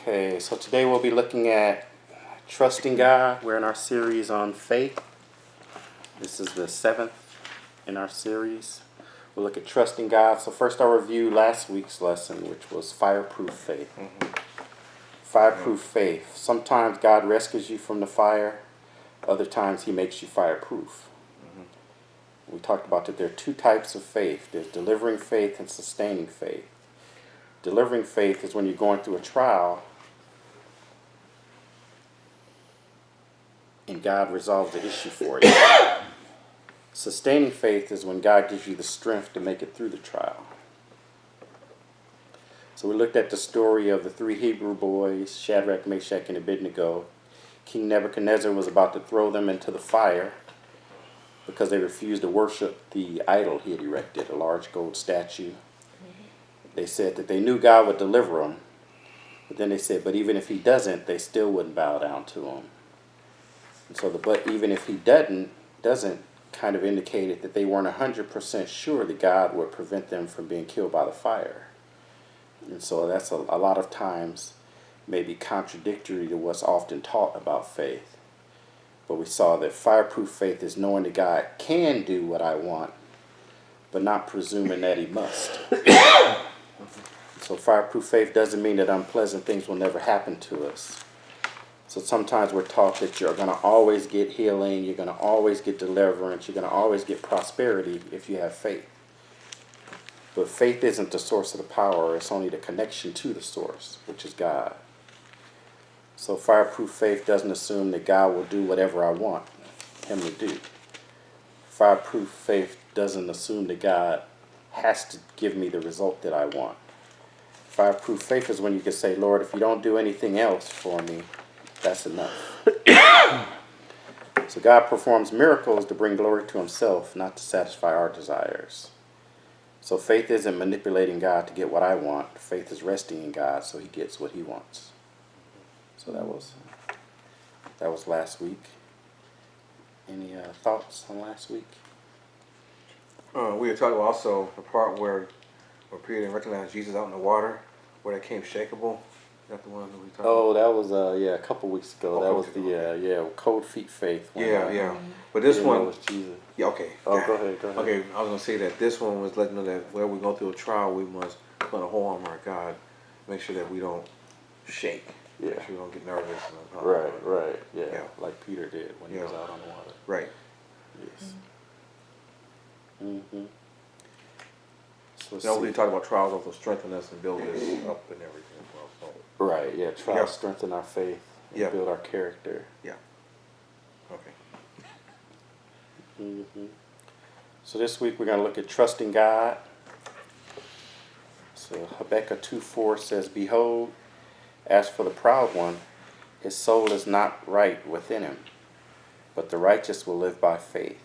Okay, so today we'll be looking at trusting God. We're in our series on faith. This is the 7th in our series. We'll look at trusting God. So first I'll review last week's lesson, which was fireproof faith. Fireproof faith. Sometimes God rescues you from the fire. Other times he makes you fireproof. We talked about that there are two types of faith. There's delivering faith and sustaining faith. Delivering faith is when you're going through a trial and God resolves the issue for you. Sustaining faith is when God gives you the strength to make it through the trial. So we looked at the story of the 3 Hebrew boys, Shadrach, Meshach, and Abednego. King Nebuchadnezzar was about to throw them into the fire because they refused to worship the idol he had erected, a large gold statue. They said that they knew God would deliver them, but then they said, but even if he doesn't, they still wouldn't bow down to him. And so the but even if he doesn't kind of indicated that they weren't 100% sure that God would prevent them from being killed by the fire. And so that's a lot of times maybe contradictory to what's often taught about faith. But we saw that fireproof faith is knowing that God can do what I want, but not presuming that he must. So fireproof faith doesn't mean that unpleasant things will never happen to us. So sometimes we're taught that you're going to always get healing, you're going to always get deliverance, you're going to always get prosperity if you have faith. But faith isn't the source of the power, it's only the connection to the source, which is God. So fireproof faith doesn't assume that God will do whatever I want him to do. Fireproof faith doesn't assume that God has to give me the result that I want. Fireproof faith is when you can say, Lord, if you don't do anything else for me, that's enough. So God performs miracles to bring glory to himself, not to satisfy our desires. So faith isn't manipulating God to get what I want. Faith is resting in God so he gets what he wants. So that was last week. Any thoughts on last week? We were talking about also the part where Peter didn't recognize Jesus out in the water, where they came shakable. Is that the one that we talked about? Oh, that was a couple weeks ago. Oh, That was okay. cold feet faith. Yeah. But this one was Jesus. Yeah, okay. Oh, go ahead. Okay, I was gonna say that this one was letting know that where we go through a trial, we must put a whole armor of God, make sure that we don't shake. Yeah. Make sure we don't get nervous. Right. Yeah. Yeah. Like Peter did when he was out on the water. Right. Yes. Mm-hmm. So we talked about trials also strengthen us and build us up and everything as well. So. Right. Yeah. Trials strengthen our faith and build our character. Yeah. Okay. Mm-hmm. So this week we're going to look at trusting God. So Habakkuk 2:4 says, behold, as for the proud one, his soul is not right within him, but the righteous will live by faith.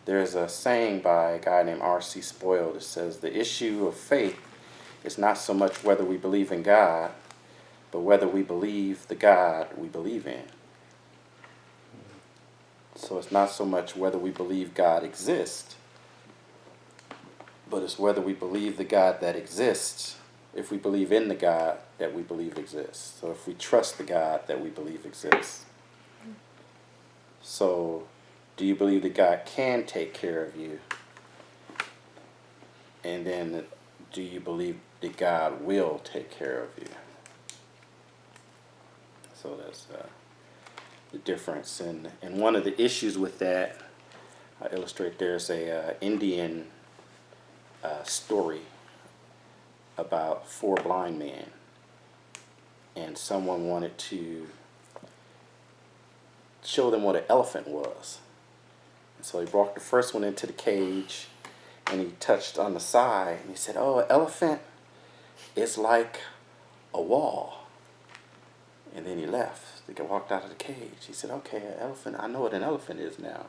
There's a saying by a guy named R.C. Spoyle that says the issue of faith is not so much whether we believe in God, but whether we believe the God we believe in. So it's not so much whether we believe God exists, but it's whether we believe the God that exists, if we believe in the God that we believe exists. So if we trust the God that we believe exists. So do you believe that God can take care of you? And then do you believe that God will take care of you? So that's the difference. And one of the issues with that, I illustrate there's a Indian story about 4 blind men. And someone wanted to show them what an elephant was. And so he brought the first one into the cage and he touched on the side and he said, oh, an elephant is like a wall. And then he left. They walked out of the cage. He said, okay, an elephant, I know what an elephant is now.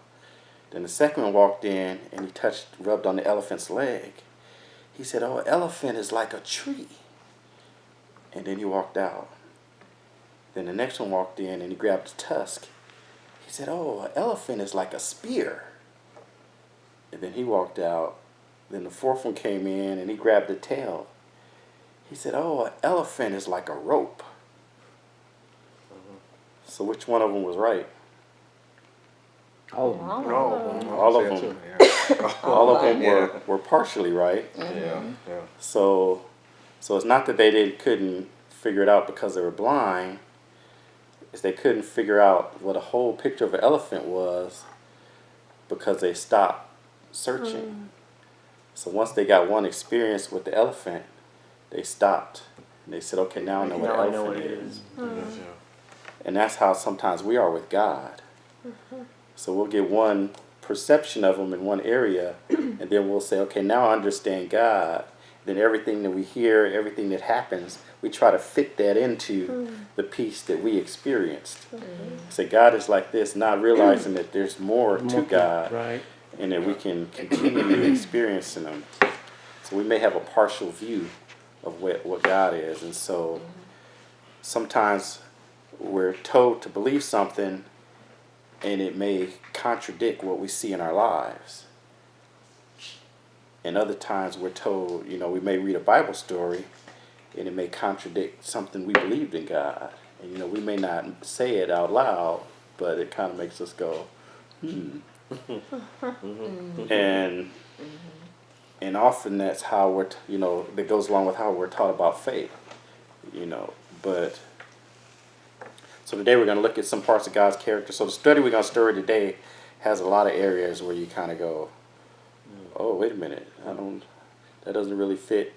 Then the second one walked in and he rubbed on the elephant's leg. He said, oh, an elephant is like a tree. And then he walked out. Then the next one walked in and he grabbed the tusk. He said, oh, an elephant is like a spear. And then he walked out. Then the fourth one came in and he grabbed the tail. He said, "Oh, an elephant is like a rope." So which one of them was right? All of them. All of them. All of them were partially right. Yeah. So it's not that they couldn't figure it out because they were blind. It's they couldn't figure out what a whole picture of an elephant was because they stopped searching. So once they got one experience with the elephant, they stopped. And they said, "Okay, now I know what an elephant is." And that's how sometimes we are with God. So we'll get one perception of him in one area, and then we'll say, "Okay, now I understand God." Then everything that we hear, everything that happens, we try to fit that into the piece that we experienced. So God is like this, not realizing that there's more to God, Right. and that we can continue experiencing him. So we may have a partial view of what God is. And so sometimes we're told to believe something, and it may contradict what we see in our lives. And other times we're told, we may read a Bible story, and it may contradict something we believed in God. And, we may not say it out loud, but it kind of makes us go, And often that's how that goes along with how we're taught about faith, But so today we're going to look at some parts of God's character. So the study we're going to study today has a lot of areas where you kind of go, "Oh, wait a minute, that doesn't really fit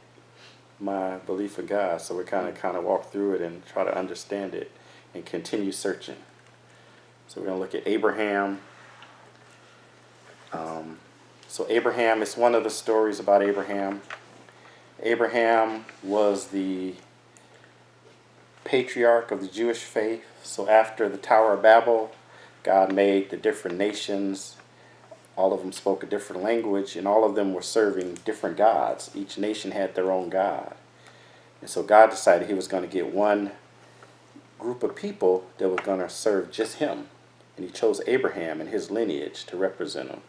my belief in God." So we're kind of walk through it and try to understand it and continue searching. So we're going to look at Abraham. So Abraham is one of the stories about Abraham. Abraham was the patriarch of the Jewish faith. So after the Tower of Babel, God made the different nations. All of them spoke a different language, and all of them were serving different gods. Each nation had their own god. And so God decided he was going to get one group of people that was going to serve just him. And he chose Abraham and his lineage to represent him.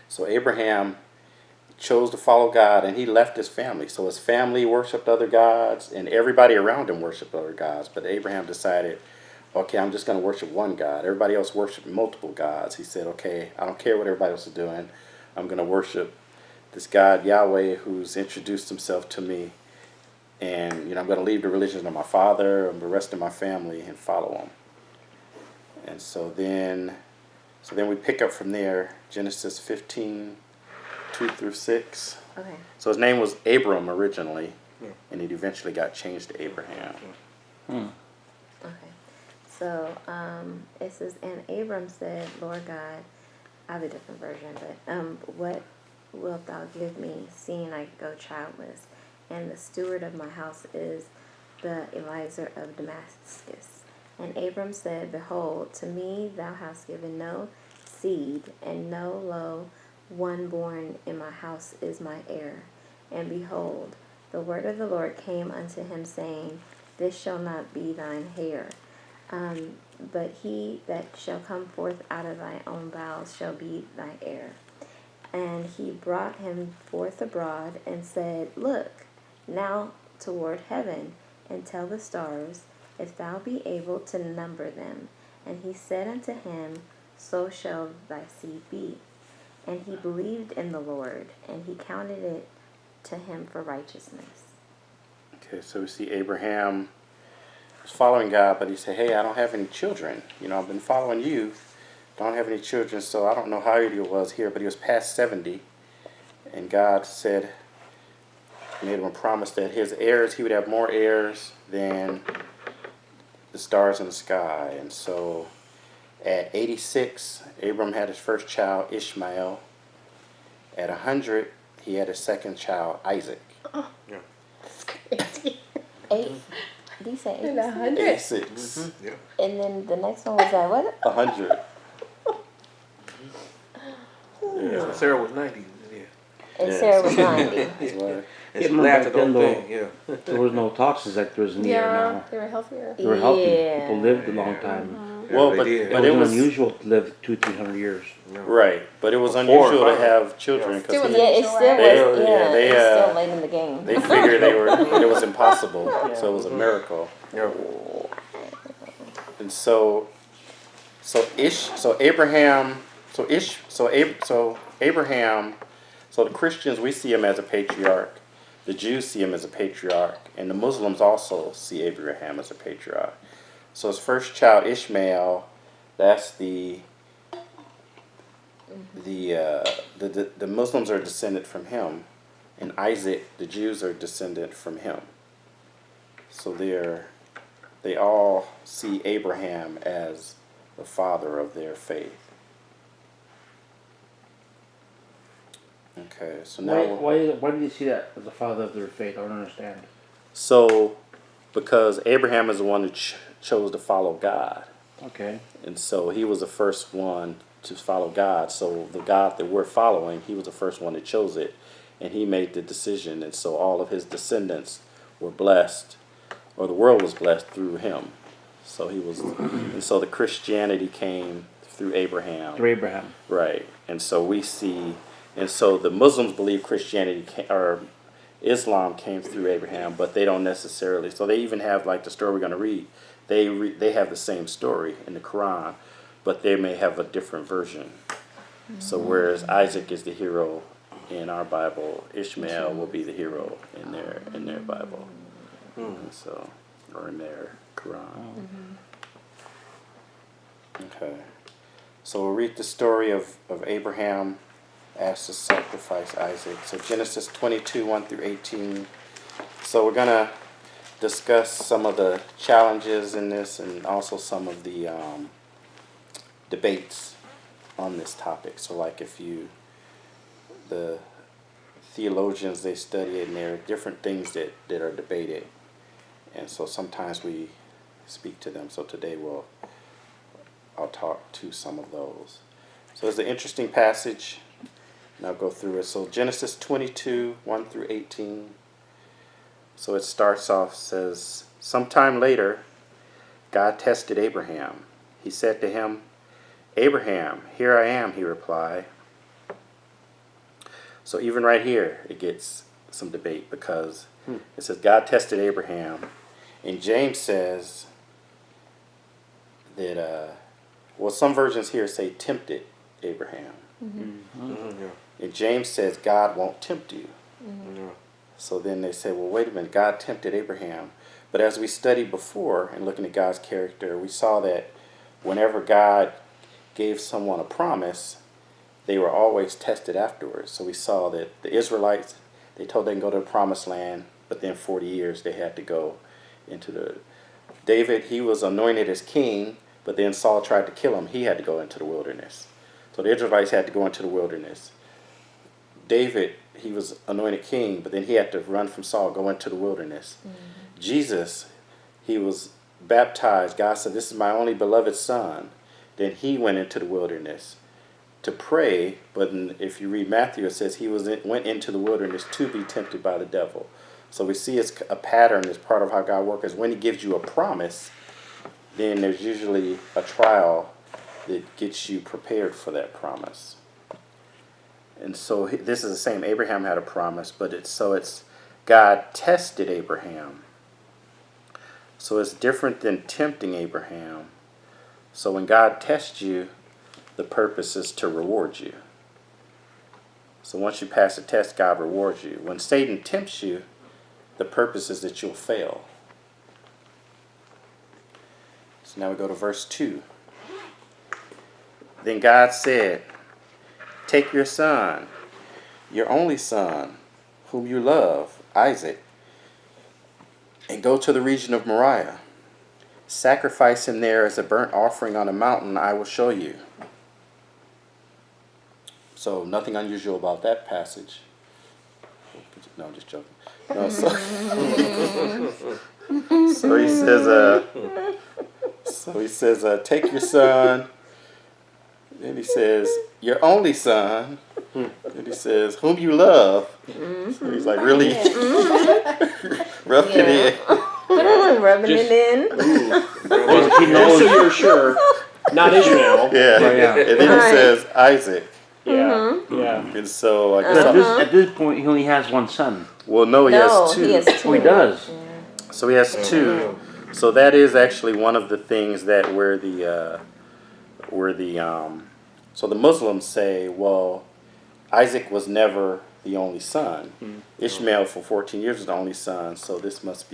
So Abraham chose to follow God, and he left his family. So his family worshipped other gods, and everybody around him worshipped other gods. But Abraham decided, "Okay, I'm just going to worship one God." Everybody else worshiped multiple gods. He said, "Okay, I don't care what everybody else is doing. I'm going to worship this God, Yahweh, who's introduced himself to me. And, I'm going to leave the religion of my father and the rest of my family and follow him." And so then we pick up from there, Genesis 15, 2 through 6. Okay. So his name was Abram originally, and it eventually got changed to Abraham. Okay. So it says, "And Abram said, Lord God," I have a different version, but "what wilt thou give me, seeing I go childless? And the steward of my house is the Eliezer of Damascus. And Abram said, Behold, to me thou hast given no seed, and lo, one born in my house is my heir. And behold, the word of the Lord came unto him, saying, This shall not be thine heir, but he that shall come forth out of thy own bowels shall be thy heir. And he brought him forth abroad, and said, Look now toward heaven, and tell the stars, if thou be able to number them. And he said unto him, So shall thy seed be. And he believed in the Lord, and he counted it to him for righteousness. Okay, so we see Abraham was following God, but he said, "Hey, I don't have any children. I've been following you. Don't have any children, so I don't know how old he was here, but he was past 70. And God said, made him a promise that his heirs, he would have more heirs than the stars in the sky. And so at 86, Abram had his first child, Ishmael. At 100, he had his second child, Isaac. Yeah. Eight. Did you say 86? 100. 86. Mm-hmm. Yeah. And then the next one was at what? 100. Yeah. Sarah was 90. Yeah. And Sarah was 90. That's why. And she remember laughed back at the whole then, thing. Yeah. There was no toxins like there is in the air Yeah, now. they were healthier. They were healthy. Yeah. People lived a long time. Well, they but did. but it it was was unusual to live 200-300 years. right. But it was Before, unusual to right. have children Still because was Yeah, it still was. They- Yeah, they, it's still uh, late in the game. they figured it was impossible, so it was a miracle. Yeah. And so Abraham, so the Christians, we see him as a patriarch. The Jews see him as a patriarch, and the Muslims also see Abraham as a patriarch. So his first child, Ishmael, that's the Muslims are descended from him, and Isaac, the Jews are descended from him. So they all see Abraham as the father of their faith. Okay, so now Why do you see that as the father of their faith? I don't understand. so because Abraham is the one who chose to follow God, Okay. and so he was the first one to follow God. So the God that we're following, he was the first one that chose it, and he made the decision, and so all of his descendants were blessed, or the world was blessed through him. So he was, and so the Christianity came through Abraham. Through Abraham. Right, and so we see, and so the Muslims believe Christianity or Islam came through Abraham, but they don't necessarily. So they even have like the story we're going to read. They have the same story in the Quran, but they may have a different version. So whereas Isaac is the hero in our Bible, Ishmael will be the hero in their Bible. And so, or in their Quran. Okay. So we'll read the story of Abraham asked to sacrifice Isaac. So Genesis 22, 1 through 18. So we're going to discuss some of the challenges in this and also some of the debates on this topic. So like the theologians, they study it and there are different things that are debated. And so sometimes we speak to them. So today I'll talk to some of those. So it's an interesting passage, and I'll go through it. So Genesis 22, 1 through 18. So it starts off, says, "Sometime later, God tested Abraham. He said to him, 'Abraham, here I am,' he replied." So even right here, it gets some debate because it says God tested Abraham. And James says that, well, some versions here say tempted Abraham. Yeah. And James says God won't tempt you. Yeah. So then they say, well, wait a minute, God tempted Abraham. But as we studied before and looking at God's character, we saw that whenever God gave someone a promise, they were always tested afterwards. So we saw that the Israelites, they told they can go to the promised land, but then 40 years they had to go into the... David, he was anointed as king, but then Saul tried to kill him. He had to go into the wilderness. So the Israelites had to go into the wilderness. David, he was anointed king, but then he had to run from Saul, go into the wilderness. Jesus, he was baptized. God said, "This is my only beloved son." Then he went into the wilderness to pray, but if you read Matthew, it says he went into the wilderness to be tempted by the devil. So we see it's a pattern as part of how God works. Is when he gives you a promise, then there's usually a trial that gets you prepared for that promise. And so this is the same. Abraham had a promise, but it's God tested Abraham. So it's different than tempting Abraham. So when God tests you, the purpose is to reward you. So once you pass the test, God rewards you. When Satan tempts you, the purpose is that you'll fail. So now we go to verse 2. Then God said, "Take your son, your only son, whom you love, Isaac, and go to the region of Moriah. Sacrifice him there as a burnt offering on a mountain I will show you." So nothing unusual about that passage. No, I'm just joking. No, so he says, take your son. Then he says, your only son. And he says, whom you love. So he's like really rubbing it in. Rubbing it in. He Just knows. so you're sure, not Ishmael. Yeah. Right, yeah. And then Right. he says Isaac. Yeah, yeah. And so I But guess, at this point, he only has one son. well, no, he No, has two. he has two. Oh, he does. So he has two. So that is actually one of the things that so the Muslims say, well, Isaac was never the only son. Ishmael for 14 years was the only son, so this must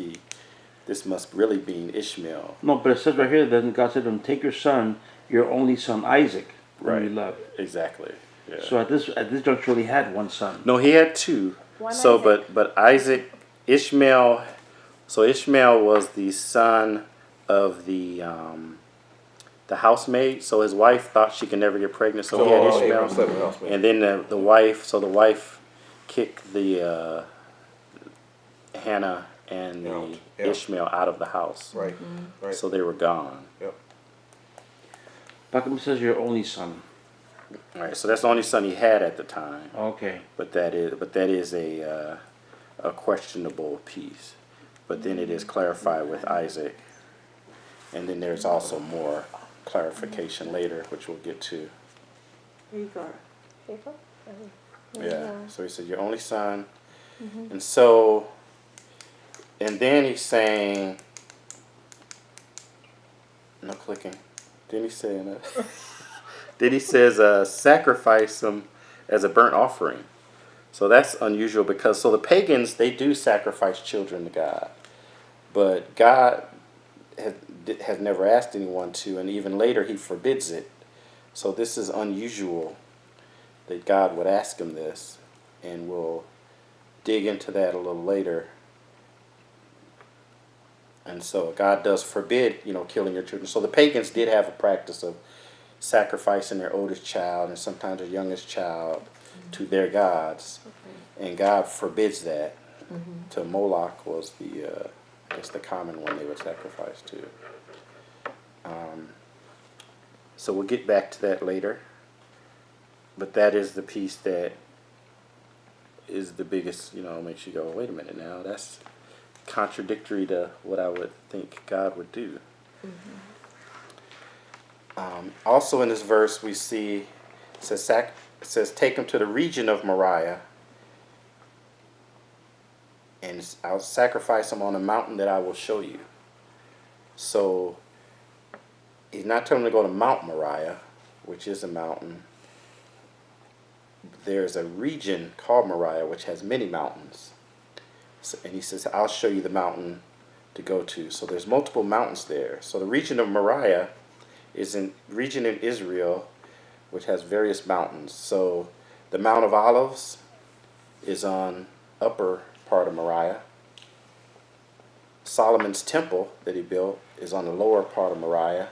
really be Ishmael. No, but it says right here, then God said to him, take your son, your only son Isaac, whom you Right. love. Exactly. Yeah. So at this juncture, he had one son. No, he had two. One So, Isaac. but Isaac, Ishmael. So Ishmael was the son of the housemaid. So his wife thought she could never get pregnant, so he had Abraham Ishmael. slept with house, man. And then the wife kicked the Hannah and the Out, yeah. Ishmael out of the house. Right, right. So they were gone. Yep. How come it says your only son? All right. So that's the only son he had at the time. Okay. But that is a questionable piece. But then it is clarified with Isaac, and then there's also more clarification later, which we'll get to. Hagar. Yeah. So he said, "Your only son," and so, and then he's saying, "No clicking." Then he's saying, then he says, "Sacrifice him as a burnt offering." So that's unusual because the pagans, they do sacrifice children to God, but God has never asked anyone to, and even later he forbids it. So this is unusual that God would ask him this, and we'll dig into that a little later. And so God does forbid, killing your children. So the pagans did have a practice of sacrificing their oldest child and sometimes their youngest child to their gods, and God forbids that. To Moloch was the common one they would sacrifice to. So we'll get back to that later, but that is the piece that is the biggest. Makes you go, wait a minute now, that's contradictory to what I would think God would do. Also in this verse we see it says take him to the region of Moriah, and I'll sacrifice him on a mountain that I will show you. So he's not telling him to go to Mount Moriah, which is a mountain. There's a region called Moriah which has many mountains. So, and he says, I'll show you the mountain to go to. So there's multiple mountains there. So the region of Moriah is a region in Israel which has various mountains. So the Mount of Olives is on upper part of Moriah. Solomon's temple that he built is on the lower part of Moriah.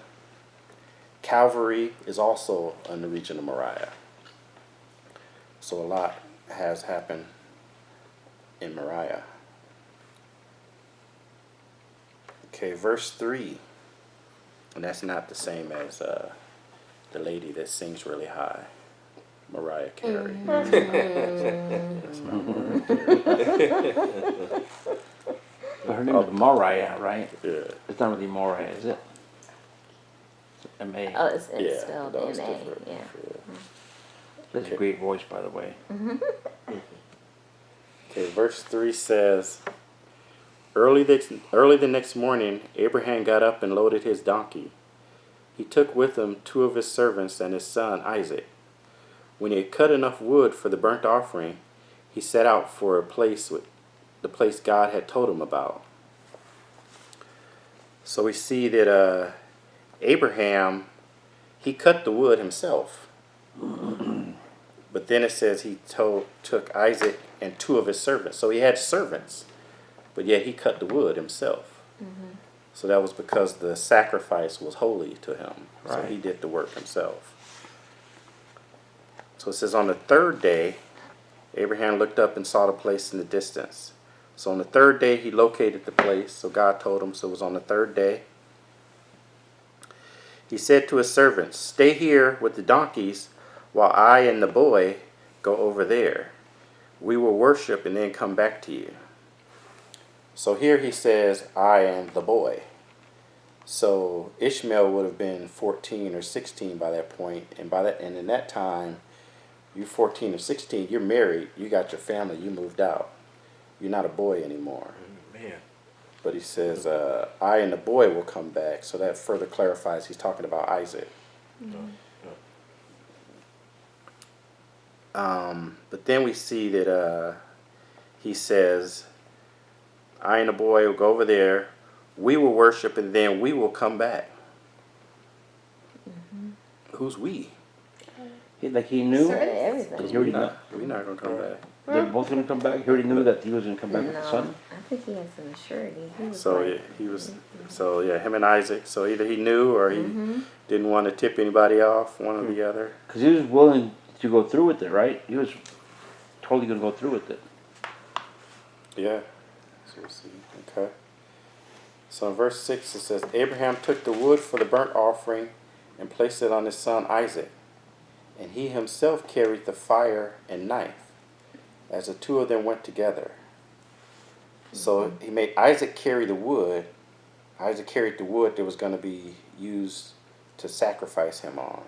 Calvary is also in the region of Moriah. So a lot has happened in Moriah. Okay, verse 3. And that's not the same as the lady that sings really high, Mariah Carey. That's not Mariah. But her name is Moriah, right? Yeah. It's not really Moriah, is it? M-A. Oh, it's Yeah, spelled that was M-A. different. Yeah. That's a great voice, by the way. Okay, verse 3 says, Early the next morning, Abraham got up and loaded his donkey. He took with him 2 of his servants and his son Isaac. When he had cut enough wood for the burnt offering, he set out for the place God had told him about. So we see that Abraham, he cut the wood himself. But then it says he took Isaac and 2 of his servants. So he had servants, but yet he cut the wood himself. So that was because the sacrifice was holy to him. So Right. he did the work himself. So it says on the 3rd day, Abraham looked up and saw the place in the distance. So on the 3rd day, he located the place. So God told him, so it was on the 3rd day. He said to his servants, stay here with the donkeys while I and the boy go over there. We will worship and then come back to you. So here he says, I and the boy. So Ishmael would have been 14 or 16 by that point, and in that time, you're 14 or 16, you're married, you got your family, you moved out. You're not a boy anymore. Man. But he says, I and the boy will come back. So that further clarifies he's talking about Isaac. But then we see that he says, I and the boy will go over there, we will worship, and then we will come back. Who's we? He knew. Everything. He already knew. We're not going to come back. They're both going to come back. He already knew that he was going to come back with the No, son. I think he had some maturity. He was So like, yeah, he was. So yeah, him and Isaac. So either he knew or he didn't want to tip anybody off, one or the other. Because he was willing to go through with it, right? He was totally going to go through with it. Yeah. So we'll see. Okay. So in verse 6 it says, Abraham took the wood for the burnt offering and placed it on his son Isaac. And he himself carried the fire and knife, as the two of them went together. So he made Isaac carry the wood. Isaac carried the wood that was going to be used to sacrifice him on.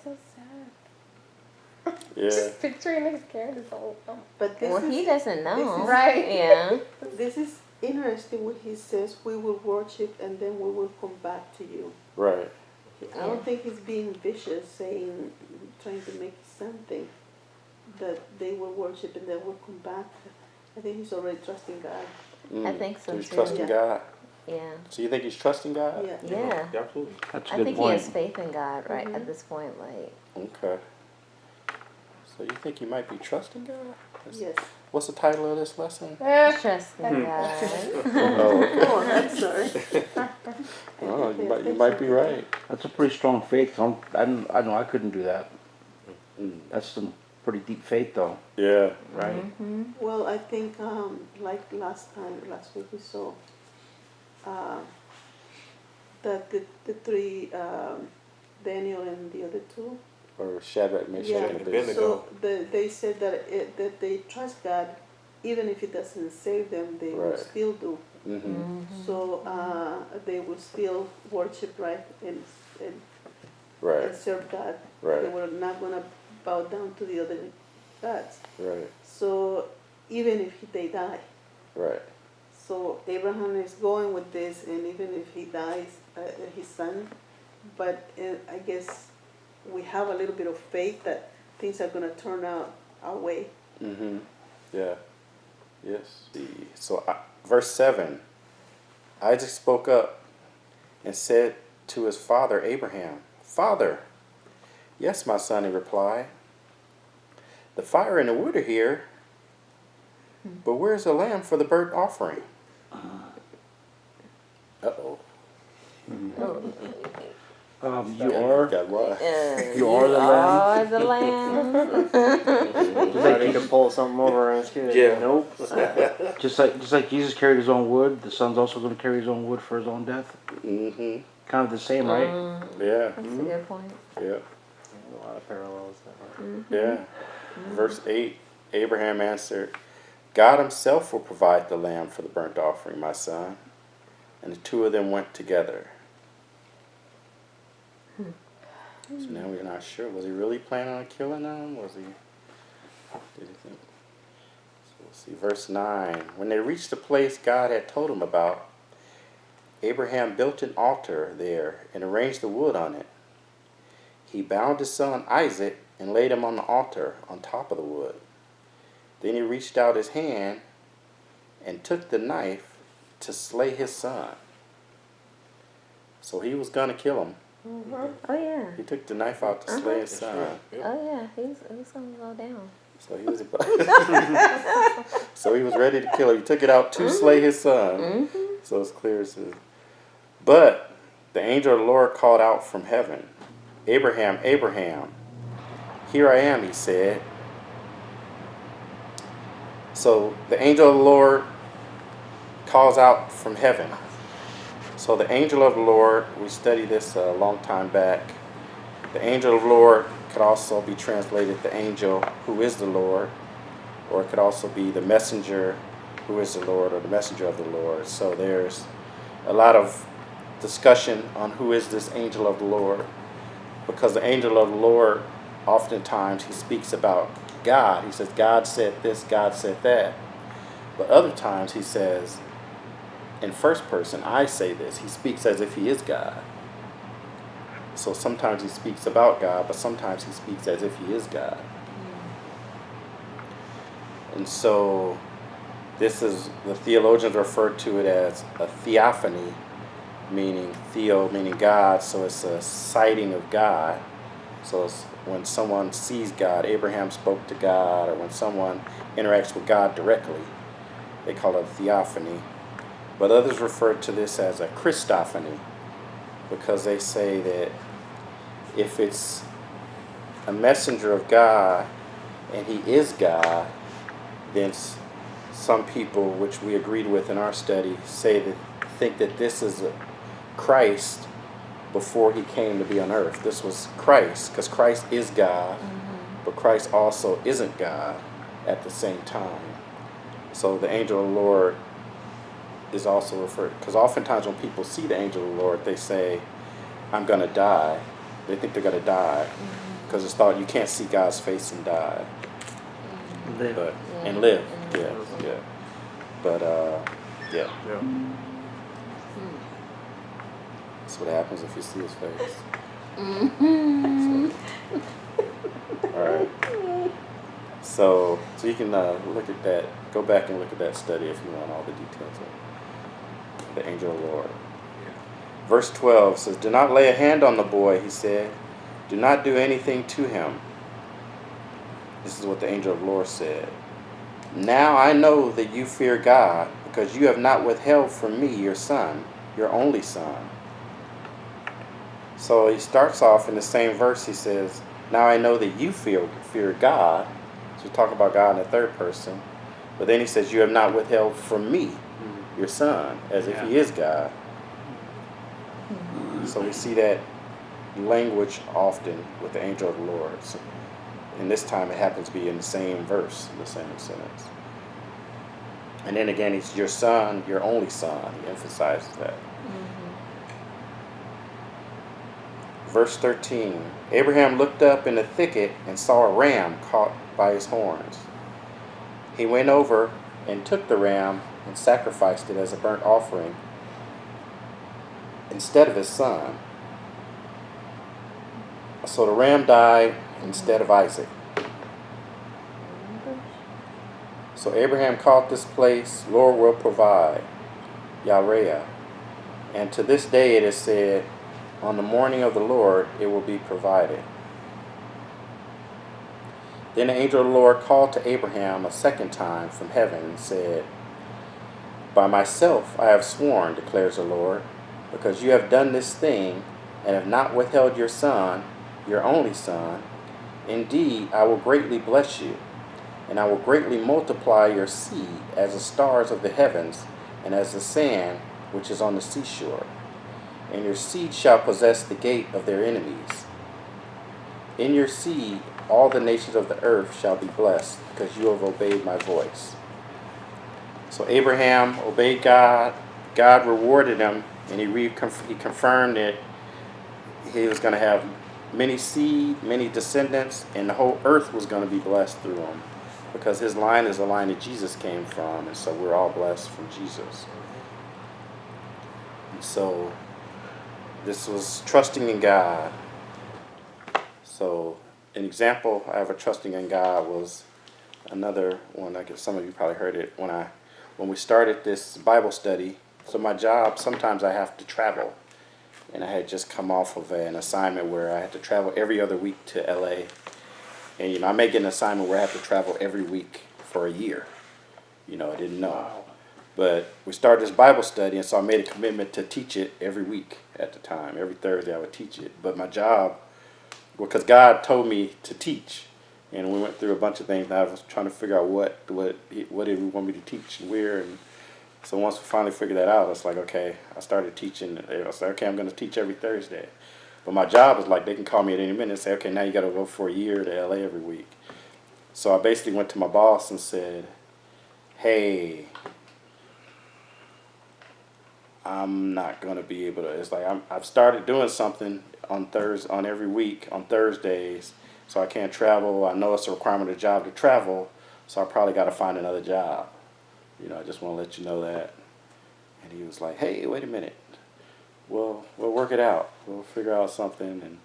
So sad. Yeah. Just picturing his carrying this whole thing. But this well, is he doesn't know. Right. Yeah. this is interesting when he says we will worship and then we will come back to you. Right. I don't think he's being vicious, saying, trying to make something that they will worship and then will come back. I think he's already trusting God. I think so He's too. trusting Yeah. God. Yeah. So you think he's trusting God? Yeah. Yeah. Absolutely. That's a I good think point. he has faith in God, right, at this point. Like, Okay. So you think you might be trusting God? Yes. What's the title of this lesson? trust in God. Oh, Oh, I'm sorry. oh you might be right. That's a pretty strong faith. I know I couldn't do that. That's some pretty deep faith, though, Yeah. right? Well, I think like last week we saw that the three, Daniel and the other two, Or Shadrach, Meshach, Yeah. and Abednego. so they said that they trust God, even if He doesn't save them, they will Right. still do. Mm-hmm. So they will still worship, right, and Right. serve God. They Right. were not gonna bow down to the other gods. Right. So even if they die, Right. so Abraham is going with this, and even if he dies, his son, but I guess we have a little bit of faith that things are gonna turn out our way. Mm-hmm. Yeah. Yes. So verse 7, Isaac spoke up and said to his father Abraham, Father. Yes, my son, he replied. The fire and the wood are here, but where's the lamb for the burnt offering? Uh-oh. You are Got what? You are the lamb. the lamb. Ready to pull something over on his kid. Yeah. Nope. just like Jesus carried his own wood. The son's also going to carry his own wood for his own death. Mm-hmm. Kind of the same, right? Yeah. That's a good point. Yeah. A lot of parallels there. Yeah. Verse 8, Abraham answered, God himself will provide the lamb for the burnt offering, my son. And the two of them went together. So now we're not sure. Was he really planning on killing them? Did he think? So we'll see. Verse 9. When they reached the place God had told him about, Abraham built an altar there and arranged the wood on it. He bound his son Isaac and laid him on the altar on top of the wood. Then he reached out his hand and took the knife to slay his son. So he was going to kill him. Oh yeah. He took the knife out to slay his son. Oh yeah. He was gonna go down. So he was so he was ready to kill him. He took it out to slay his son. So it's clear it says. But the angel of the Lord called out from heaven, Abraham, Abraham. Here I am, he said. So the angel of the Lord calls out from heaven. So the angel of the Lord, we studied this a long time back. The angel of the Lord could also be translated the angel who is the Lord, or it could also be the messenger who is the Lord, or the messenger of the Lord. So there's a lot of discussion on who is this angel of the Lord, because the angel of the Lord, oftentimes he speaks about God. He says, God said this, God said that. But other times he says, in first person, I say this. He speaks as if he is God. So sometimes he speaks about God, but sometimes he speaks as if he is God. And so this is, the theologians refer to it as a theophany, meaning theo, meaning God. So it's a sighting of God. So it's when someone sees God, Abraham spoke to God, or when someone interacts with God directly, they call it a theophany. But others refer to this as a Christophany, because they say that if it's a messenger of God and he is God, then some people, which we agreed with in our study, think that this is a Christ before he came to be on earth. This was Christ, because Christ is God, but Christ also isn't God at the same time. So the angel of the Lord is also referred, because oftentimes when people see the angel of the Lord, they say, I'm going to die. They think they're going to die, because it's thought you can't see God's face and die. Live. But, and live, yeah, yeah. But, yeah. Yeah. That's what happens if you see his face. So, all right. So you can look at that. Go back and look at that study if you want all the details of the angel of the Lord. Verse 12 says, do not lay a hand on the boy, he said. Do not do anything to him. This is what the angel of the Lord said. Now I know that you fear God, because you have not withheld from me your son, your only son. So he starts off in the same verse. He says, now I know that you fear God. So talk about God in the third person. But then he says, you have not withheld from me your son, as if he is God. So we see that language often with the angel of the Lord. So in this time it happens to be in the same verse, in the same sentence. And then again, he's your son, your only son. He emphasizes that. Verse 13, Abraham looked up in the thicket and saw a ram caught by his horns. He went over and took the ram and sacrificed it as a burnt offering instead of his son. So the ram died instead of Isaac. So Abraham called this place, Lord will provide, Yahweh. And to this day it is said, on the morning of the Lord it will be provided. Then the angel of the Lord called to Abraham a second time from heaven and said, by myself I have sworn, declares the Lord, because you have done this thing and have not withheld your son, your only son. Indeed, I will greatly bless you, and I will greatly multiply your seed as the stars of the heavens and as the sand which is on the seashore. And your seed shall possess the gate of their enemies. In your seed all the nations of the earth shall be blessed, because you have obeyed my voice. So Abraham obeyed God. God rewarded him, and he confirmed that he was going to have many seed, many descendants, and the whole earth was going to be blessed through him, because his line is the line that Jesus came from, and so we're all blessed from Jesus. And so this was trusting in God. So an example I have of trusting in God was another one. I guess some of you probably heard it when we started this Bible study. So my job, sometimes I have to travel. And I had just come off of an assignment where I had to travel every other week to LA. And I may get an assignment where I have to travel every week for a year. I didn't know. Wow. But we started this Bible study, and so I made a commitment to teach it every week at the time. Every Thursday I would teach it. But my job, because God told me to teach, and we went through a bunch of things, and I was trying to figure out what did we want me to teach and where. And so once we finally figured that out, it's like, okay, I started teaching. I was like, okay, I'm going to teach every Thursday. But my job is like, they can call me at any minute and say, okay, now you got to go for a year to LA every week. So I basically went to my boss and said, hey, I'm not gonna be able to. It's like I've started doing something on every week on Thursdays, so I can't travel. I know it's a requirement of the job to travel, so I probably got to find another job. I just want to let you know that. And he was like, "Hey, wait a minute. We'll work it out. We'll figure out something."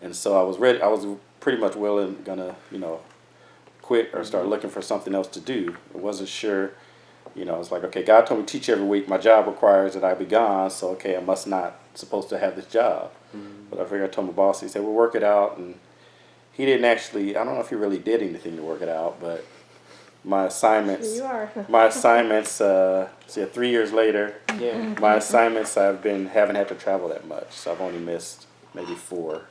And so I was ready. I was pretty much gonna quit or start looking for something else to do. I wasn't sure. It's like, okay, God told me to teach every week. My job requires that I be gone, so okay, I must not supposed to have this job. But I figured I told my boss. He said, "We'll work it out." And he didn't actually. I don't know if he really did anything to work it out, but my assignments. You are. My assignments. 3 years later, Yeah. my assignments haven't had to travel that much. So I've only missed maybe 4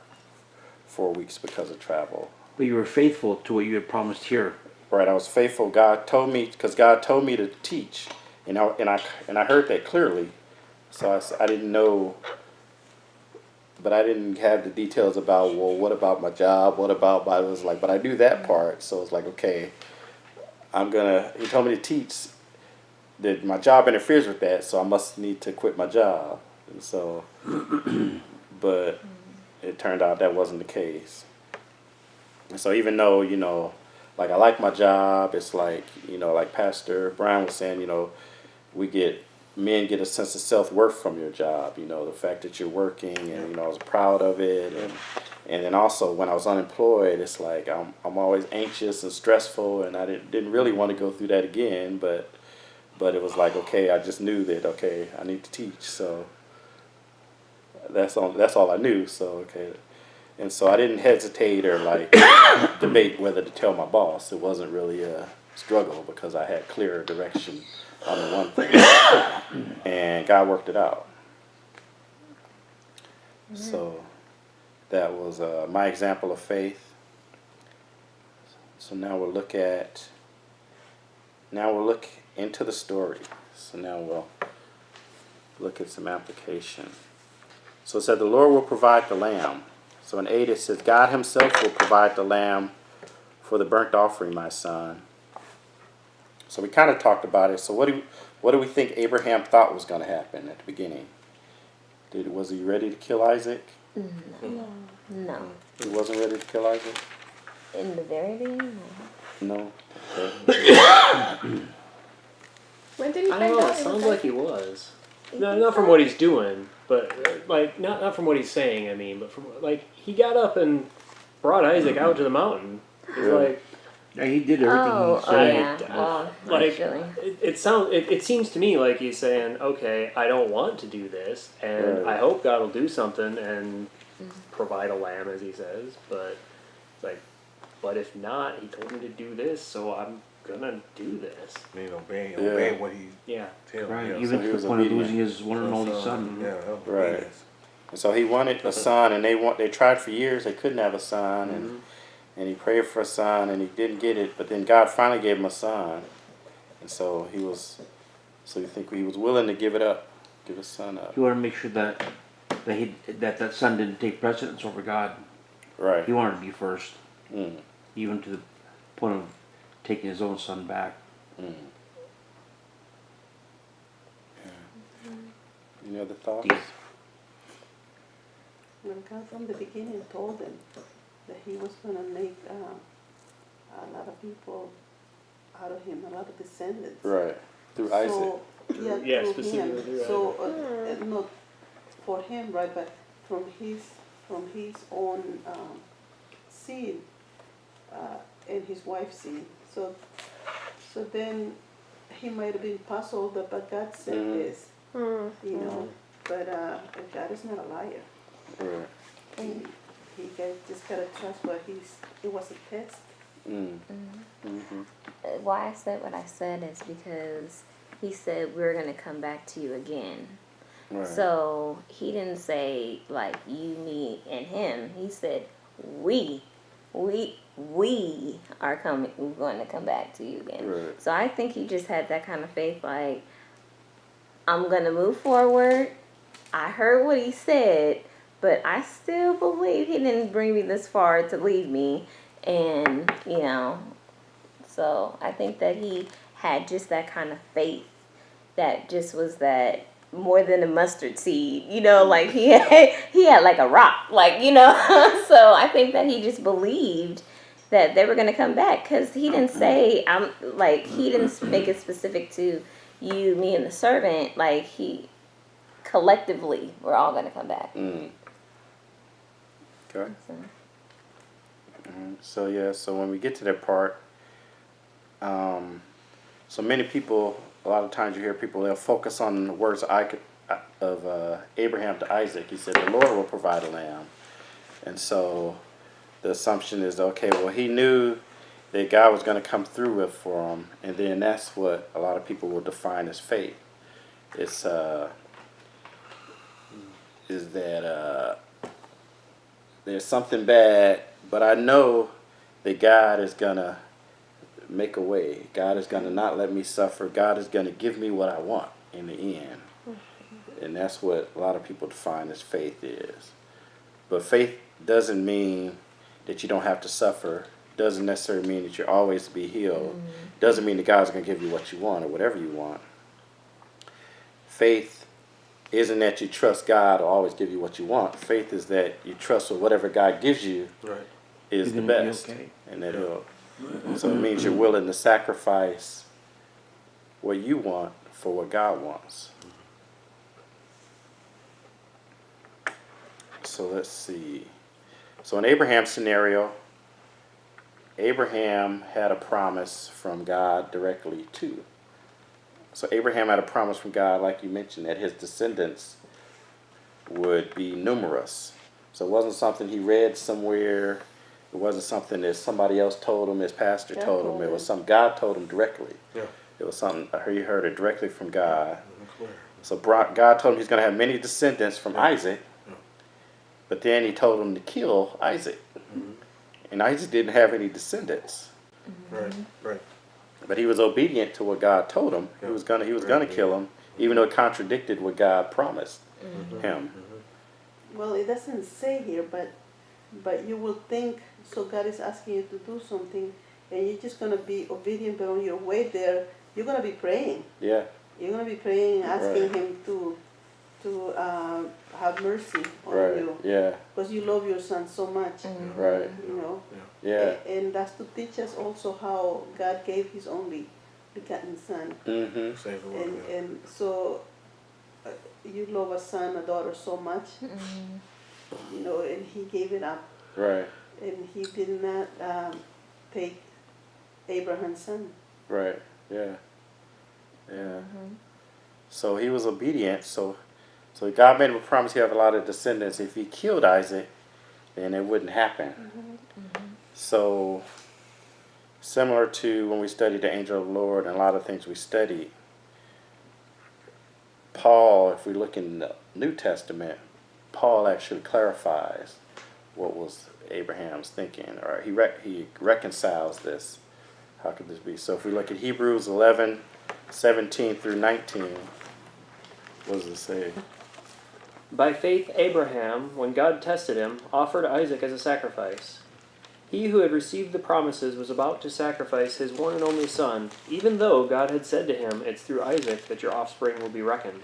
weeks because of travel. But you were faithful to what you had promised here. Right, I was faithful. God told me to teach, and I heard that clearly. So I didn't know, but I didn't have the details about, well, what about my job? What about my? It was like, but I knew that part. So it's like, okay, He told me to teach. That my job interferes with that, so I must need to quit my job. And so, but it turned out that wasn't the case. And so even though, like I like my job, it's like, like Pastor Brian was saying, men get a sense of self-worth from your job, the fact that you're working, and, I was proud of it. And then also when I was unemployed, it's like I'm always anxious and stressful, and I didn't really want to go through that again, but it was like, okay, I just knew that, okay, I need to teach. So that's all I knew. So, okay. And so I didn't hesitate or like debate whether to tell my boss. It wasn't really a struggle because I had clear direction on the one thing. And God worked it out. So that was my example of faith. So now we'll look into the story. So now we'll look at some application. So it said the Lord will provide the lamb. So in 8 it says, God himself will provide the lamb for the burnt offering, my son. So we kind of talked about it. So what do we think Abraham thought was going to happen at the beginning? Was he ready to kill Isaac? No. He wasn't ready to kill Isaac? In the very beginning, no. No. Okay. When did he I find don't know. out? It he sounds was like he was. No, not from what he's doing, but like not from what he's saying. I mean, but from like he got up and brought Isaac out to the mountain. He's Really? like, Yeah, he did everything Oh, he said. yeah. Well, like actually. it seems to me like he's saying, okay, I don't want to do this, and Right. I hope God will do something and provide a lamb, as he says. But like, but if not, he told me to do this, so I'm gonna do this. Obey what he Yeah. tells. Right, Yeah, even he to was the point of obedient. losing his one and only so, son. Yeah, that was Right. obedience. And so he wanted a son, and they tried for years. They couldn't have a son, and he prayed for a son, and he didn't get it. But then God finally gave him a son, and so So you think he was willing to give it up, give his son up? He wanted to make sure that that son didn't take precedence over God. Right. He wanted to be first, Mm. even to the point of taking his own son back. Mm. Yeah. Any other thoughts? Yes. When God from the beginning told them that he was going to make a lot of people out of him, a lot of descendants. Right. Through Isaac. So, Yeah, through specifically him. through So, not for him, right, but from his own seed and his wife's seed. So then he might have been puzzled, but God said this, you know. But God is not a liar. Right. Just gotta trust what it was a test. Mm. Mm-hmm. Why I said what I said is because he said we're going to come back to you again. Right. So he didn't say like you, me, and him. He said we are coming. We're going to come back to you again. Right. So I think he just had that kind of faith. Like I'm going to move forward. I heard what he said, but I still believe he didn't bring me this far to leave me. And so I think that he had just that kind of faith that just was that more than a mustard seed, like he had like a rock, like, so I think that he just believed that they were going to come back, because he didn't say, he didn't make it specific to you, me, and the servant. Like, he collectively, we're all going to come back. Okay. So, So when we get to that part, so many people, a lot of times you hear people, they'll focus on the words of Abraham to Isaac. He said, the Lord will provide a lamb. And so the assumption is, okay, well, he knew that God was going to come through with for him. And then that's what a lot of people will define as faith. It's, is that there's something bad, but I know that God is going to make a way. God is going to not let me suffer. God is going to give me what I want in the end. And that's what a lot of people define as faith is. But faith doesn't mean that you don't have to suffer. Doesn't necessarily mean that you're always to be healed. Doesn't mean that God's going to give you what you want or whatever you want. Faith isn't that you trust God will always give you what you want. Faith is that you trust that whatever God gives you is the best. Okay. And that so it means you're willing to sacrifice what you want for what God wants. So let's see. So in Abraham's scenario, Abraham had a promise from God directly too. So Abraham had a promise from God, like you mentioned, that his descendants would be numerous. So it wasn't something he read somewhere. It wasn't something that somebody else told him, his pastor told him. It was something God told him directly. Yeah. It was something he heard it directly from God. So God told him he's going to have many descendants from Isaac. But then he told him to kill Isaac. And Isaac didn't have any descendants. Right. But he was obedient to what God told him. He was gonna kill him, even though it contradicted what God promised him. Well, it doesn't say here, but you will think, so God is asking you to do something, and you're just gonna be obedient, but on your way there, you're gonna be praying. Yeah. You're gonna be praying and asking Him to have mercy on you. Yeah. Because you love your son so much. Right. You know. Yeah. And that's to teach us also how God gave His only begotten Son. And so you love a son, a daughter so much, you know, and He gave it up. Right. And He did not take Abraham's son. Right. Yeah. Yeah. So he was obedient. So God made him a promise he'd have a lot of descendants. If he killed Isaac, then it wouldn't happen. So similar to when we studied the angel of the Lord and a lot of things we studied, Paul, if we look in the New Testament, Paul actually clarifies what was Abraham's thinking, or he reconciles this. How could this be? So if we look at Hebrews 11:17 through 19, what does it say? By faith Abraham, when God tested him, offered Isaac as a sacrifice. He who had received the promises was about to sacrifice his one and only son, even though God had said to him, "It's through Isaac that your offspring will be reckoned."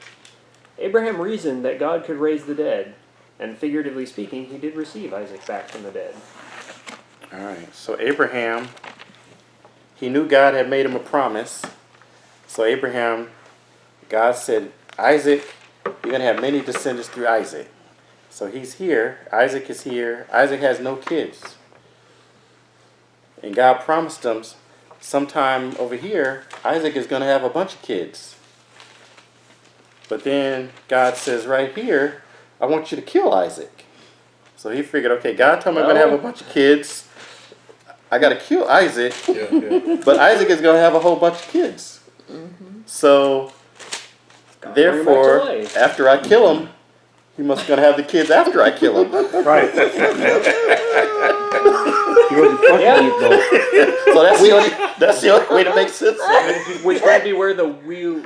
Abraham reasoned that God could raise the dead, and figuratively speaking, he did receive Isaac back from the dead. All right, so Abraham, he knew God had made him a promise. So Abraham, God said, Isaac, you're going to have many descendants through Isaac. So he's here. Isaac is here. Isaac has no kids. And God promised him sometime over here, Isaac is going to have a bunch of kids. But then God says right here, I want you to kill Isaac. So he figured, okay, God told me I'm going to have a bunch of kids. I got to kill Isaac. But Isaac is going to have a whole bunch of kids. So therefore, after I kill him, he must going to have the kids after I kill him. Right. He wasn't trusting you, though. So that's the only way to make sense of it. Which might be where the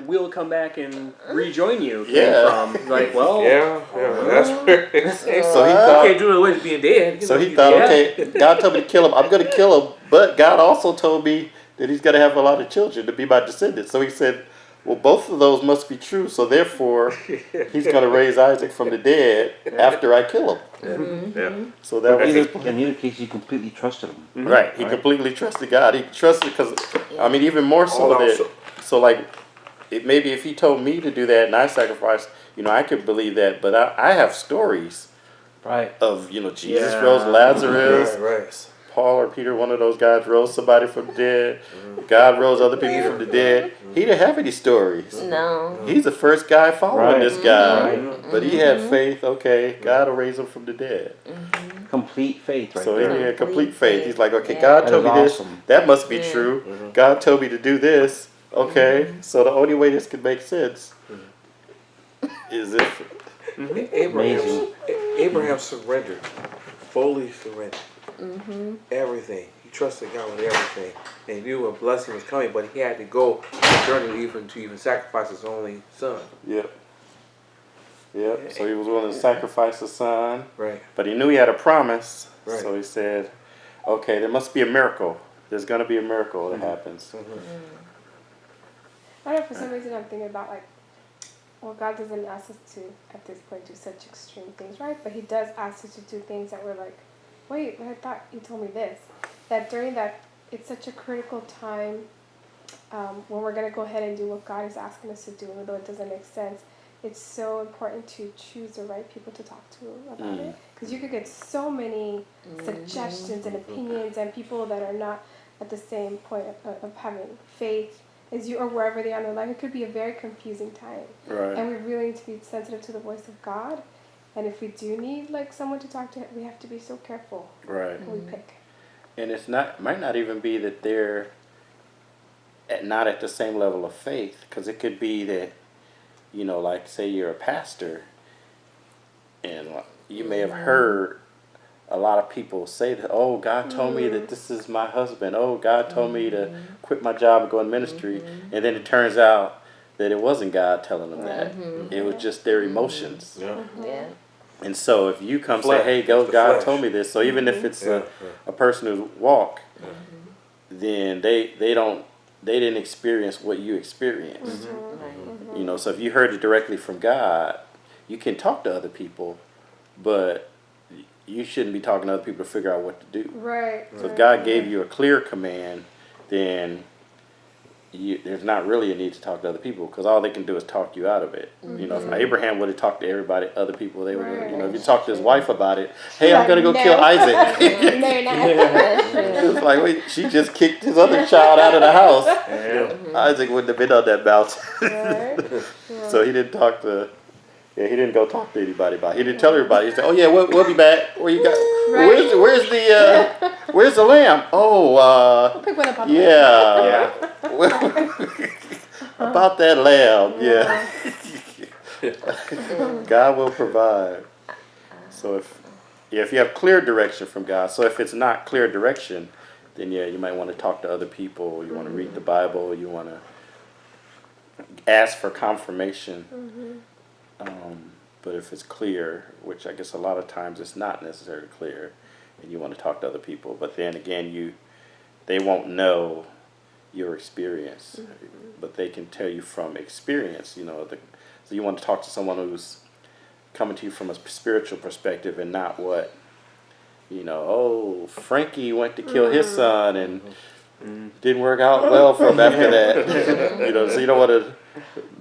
will come back and rejoin you came from. Like, well, that's where So he thought, can't do it with being dead. so he thought, okay, God told me to kill him. I'm going to kill him. But God also told me that he's going to have a lot of children to be my descendants. So he said, well, both of those must be true. So therefore, he's going to raise Isaac from the dead after I kill him. Yeah. So that was his In either case, he completely trusted him. right. He Right. completely trusted God. He trusted because, I mean, even more so All that. out- So like, maybe if he told me to do that and I sacrificed, I could believe that. But I have stories Right. of Jesus Yeah. rose Lazarus. Right. Paul or Peter, one of those guys, rose somebody from the dead. God rose other people from the dead. He didn't have any stories. No. He's the first guy following Right. this guy. Right. But he had faith, okay, God will raise him from the dead. Complete faith right So there. he had complete Complete faith. faith. He's like, okay, Yeah. God That told me is this. awesome. That must be Yeah. true. God told me to do this. Okay, so the only way this could make sense is if Amazing. Abraham surrendered, fully surrendered. Everything. He trusted God with everything. And he knew a blessing was coming, but he had to go on the journey to even sacrifice his only son. Yep. So he was willing to sacrifice his son, Right. but he knew he had a promise. Right. So he said, okay, there must be a miracle. There's going to be a miracle that happens. I don't know, for some reason I'm thinking about like, well, God doesn't ask us to, at this point, do such extreme things, right? But he does ask us to do things that we're like, wait, but I thought you told me this. That during that, it's such a critical time when we're going to go ahead and do what God is asking us to do, even though it doesn't make sense. It's so important to choose the right people to talk to about it. Because you could get so many suggestions and opinions and people that are not at the same point of having faith as you or wherever they are in their life. It could be a very confusing time. Right. And we really need to be sensitive to the voice of God. And if we do need like someone to talk to, we have to be so careful Right. who we pick. And might not even be that they're not at the same level of faith, because it could be that, like say you're a pastor, and you may have heard a lot of people say that, oh, God told me that this is my husband. Oh, God told me to quit my job and go in ministry. And then it turns out that it wasn't God telling them that. It was just their emotions. Yeah. Yeah. And so if you come Flesh. say, hey, It's the God flesh. told me this. So even if it's Yeah. a person who's walk, then they didn't experience what you experienced. Right. So if you heard it directly from God, you can talk to other people, but you shouldn't be talking to other people to figure out what to do. Right. So if God gave you a clear command, then there's not really a need to talk to other people, because all they can do is talk you out of it. If Abraham would have talked to everybody, other people, they would, if you talk to his wife about it, hey, I'm gonna go kill Isaac. No, you're not. It's like, wait, she just kicked his other child out of the house. Yeah. Isaac wouldn't have been on that mountain. Right. So he didn't talk to. Yeah, he didn't go talk to anybody about it. He didn't tell everybody. He said, "Oh yeah, we'll be back. Where you got? Right. Where's the lamb? Oh, Pick one up. yeah, Yeah. about that lamb. Yeah, God will provide. So if you have clear direction from God. So if it's not clear direction, then you might want to talk to other people. You want to read the Bible. You want to ask for confirmation. But if it's clear, which I guess a lot of times it's not necessarily clear, and you want to talk to other people, but then again, they won't know your experience, but they can tell you from experience. So you want to talk to someone who's coming to you from a spiritual perspective, and not what, oh, Frankie went to kill his son and didn't work out well for him after that. So you don't want to,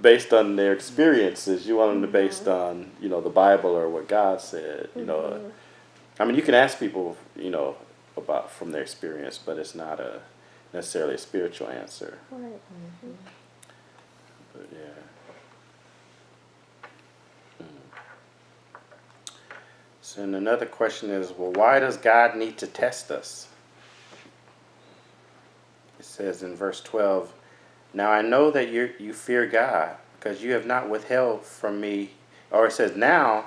based on their experiences, you want them to based on, the Bible or what God said. I mean, you can ask people, about from their experience, but it's not necessarily a spiritual answer. Right. But yeah. So and another question is, well, why does God need to test us? It says in verse 12, now I know that you fear God, because you have not withheld from me. Or it says, now,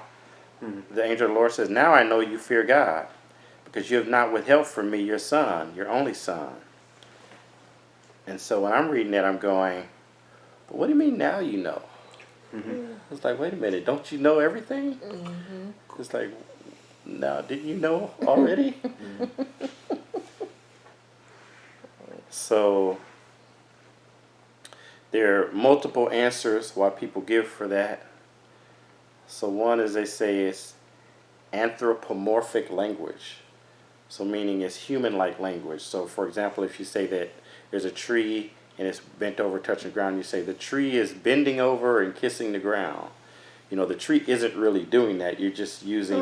the angel of the Lord says, now I know you fear God, because you have not withheld from me your son, your only son. And so when I'm reading that, I'm going, but what do you mean now you know? It's like, wait a minute, don't you know everything? It's like, no, didn't you know already? So there are multiple answers why people give for that. So one is they say it's anthropomorphic language. So meaning it's human-like language. So for example, if you say that there's a tree and it's bent over touching the ground, you say the tree is bending over and kissing the ground. You know, the tree isn't really doing that. You're just using,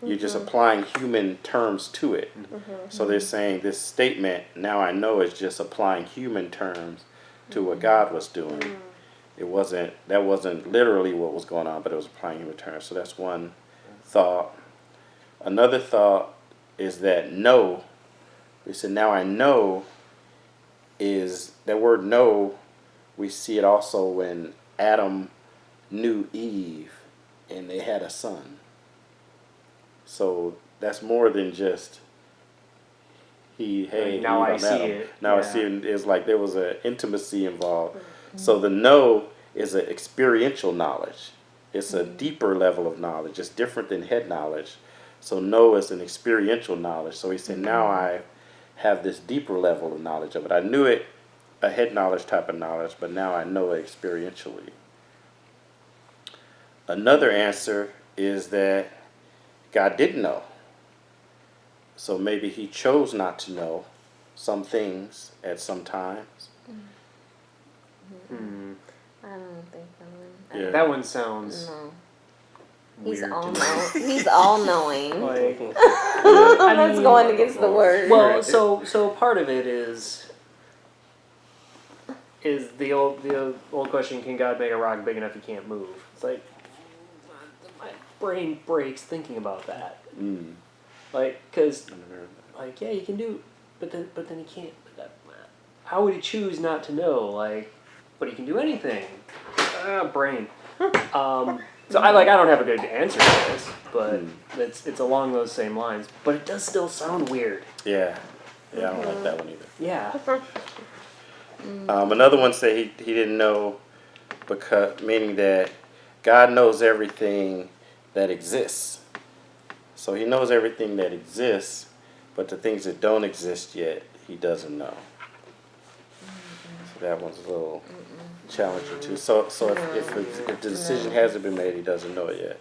you're just applying human terms to it. So they're saying this statement, now I know, is just applying human terms to what God was doing. That wasn't literally what was going on, but it was applying human terms. So that's one thought. Another thought is that know, we said now I know, is that word know, we see it also when Adam knew Eve and they had a son. So that's more than just now I see Adam. it. Now I see it. It's like there was an intimacy involved. So the know is an experiential knowledge. It's a deeper level of knowledge. It's different than head knowledge. So know is an experiential knowledge. So he said, now I have this deeper level of knowledge of it. I knew it, a head knowledge type of knowledge, but now I know it experientially. Another answer is that God didn't know. So maybe he chose not to know some things at some times. I don't think that one. Yeah. That one sounds No. weird He's all to me. knowing. He's all knowing. Like, That's mean- going against the word. well, so part of it is the old question: can God make a rock big enough he can't move? It's like my brain breaks thinking about that. Like, cause like yeah, you can do, but then he can't. How would he choose not to know? Like, but he can do anything. Brain. So I don't have a good answer to this, but it's along those same lines. But it does still sound weird. Yeah. Yeah, I don't like that one either. Yeah. Another one said he didn't know, because meaning that God knows everything that exists. So he knows everything that exists, but the things that don't exist yet, he doesn't know. So that one's a little challenging too. So if the decision hasn't been made, he doesn't know it yet.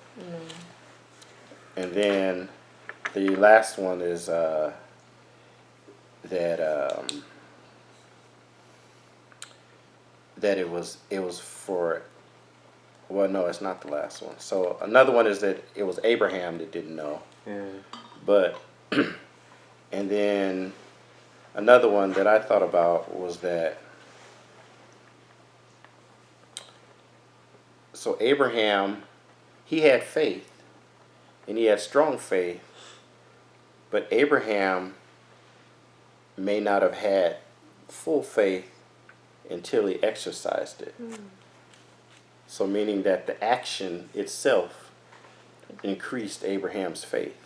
And then the last one is that it was for, well, no, it's not the last one. So another one is that it was Abraham that didn't know. Yeah. But and then another one that I thought about was that, so Abraham, he had faith, and he had strong faith, but Abraham may not have had full faith until he exercised it. So meaning that the action itself increased Abraham's faith.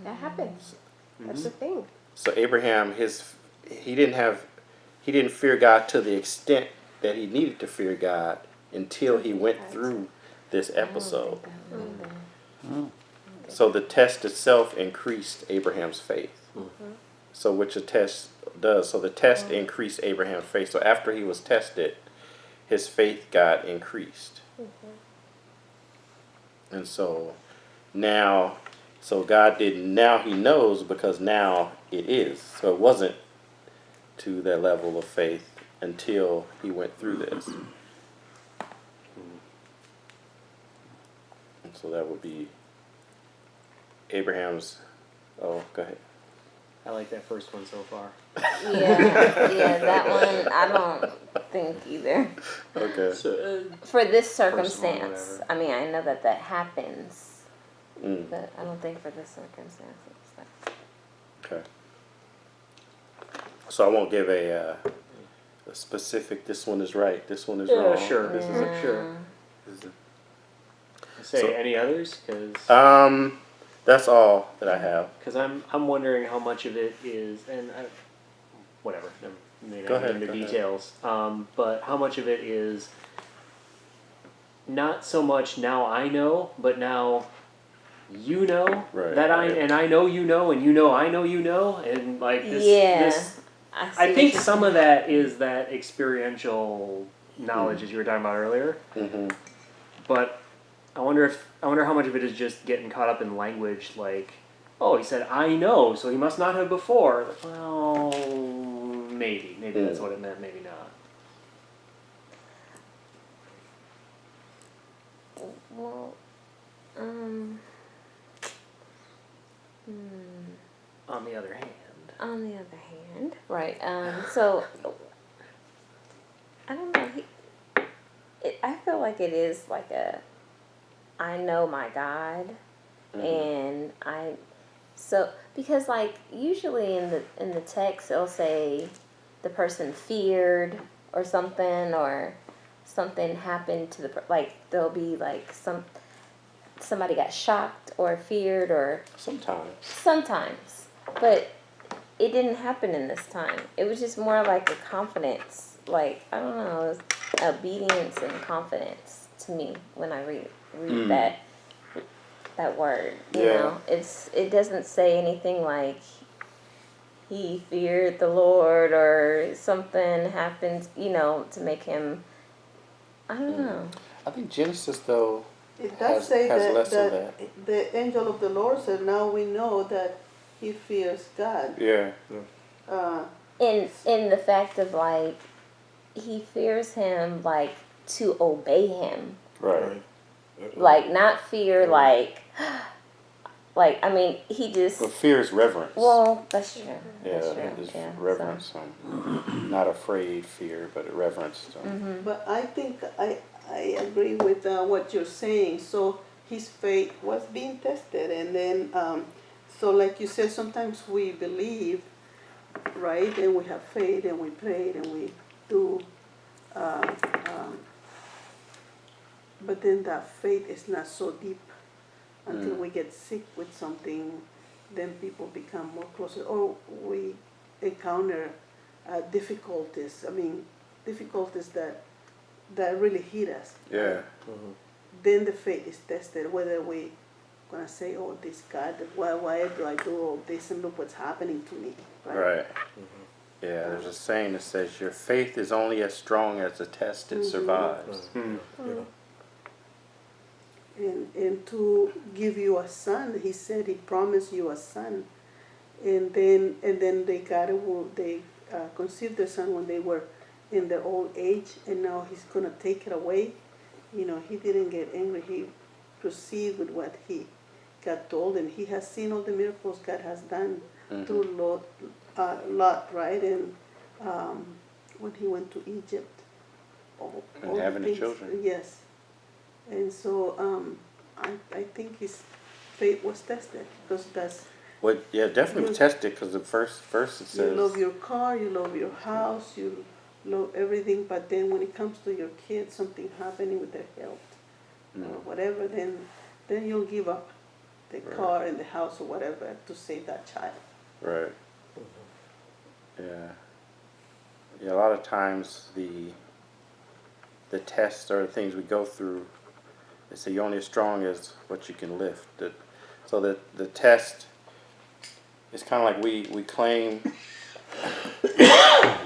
That happens. That's the thing. So Abraham, he didn't fear God to the extent that he needed to fear God until he went through this episode. So the test itself increased Abraham's faith. So which a test does. So the test increased Abraham's faith. So after he was tested, his faith got increased. And so now, God didn't, now he knows, because now it is. So it wasn't to that level of faith until he went through this. And so that would be Abraham's, oh, go ahead. I like that first one so far. Yeah, that one I don't think either. Okay. So, For this First one, circumstance, whatever. I mean, I know that happens, but I don't think for this circumstance. Okay. So I won't give a specific, this one is right, this one is yeah, wrong. sure. This is a, Sure. this is Say So- any others, because that's all that I have. I'm wondering how much of it is, and whatever. Maybe Go I get ahead, into go ahead. details. But how much of it is not so much now I know, but now you know Right, that right. I know you know, and you know I know you know, and like this. Yeah. This I I see think what some you're of that is that experiential knowledge as you were talking about earlier. Mm-hmm. But I wonder how much of it is just getting caught up in language, like, oh, he said I know, so he must not have before. Well, maybe that's what it meant, maybe not. Well, On the other hand, on the other hand, right? So I don't know. I feel like it is like I know my God, and because like usually in the text it'll say the person feared or something happened to like there'll be like somebody got shocked or feared or sometimes, but it didn't happen in this time. It was just more like a confidence, like I don't know, it was obedience and confidence to me when I read that word. You know, it doesn't say anything like he feared the Lord or something happened, to make him. I don't know. I think Genesis though It does say has that, less of that the angel of the Lord said, now we know that he fears God. Yeah. In the fact of like he fears him like to obey him. Right. Like not fear like I mean he just But fear is reverence. well that's true. Yeah, That's true. it's Yeah, reverence. Not afraid, fear, but reverence. But I think I agree with what you're saying. So his faith was being tested, and then so like you said, sometimes we believe, right, and we have faith, and we pray, and we do, but then that faith is not so deep until we get sick with something. Then people become more closer, or we encounter difficulties. I mean, difficulties that really hit us. Yeah. Then the faith is tested, whether we gonna say, "Oh, this God, why do I do all this, and look what's happening to me." Right. Yeah, there's a saying that says your faith is only as strong as the test it survives. And to give you a son, he said he promised you a son, and then they conceived the son when they were in their old age, and now he's gonna take it away. He didn't get angry. He proceeded with what he got told, and he has seen all the miracles God has done through Lot, right? And when he went to Egypt, all having the things, children. yes. And so I think his faith was tested, because that's. Well, yeah, definitely was tested, because the first verse it says. You love your car, you love your house, you love everything, but then when it comes to your kids, something happening with their health or whatever, then you'll give up the car and the house or whatever to save that child. Right. Yeah. Yeah, a lot of times the tests or the things we go through, they say you're only as strong as what you can lift. So that the test is kind of like we claim,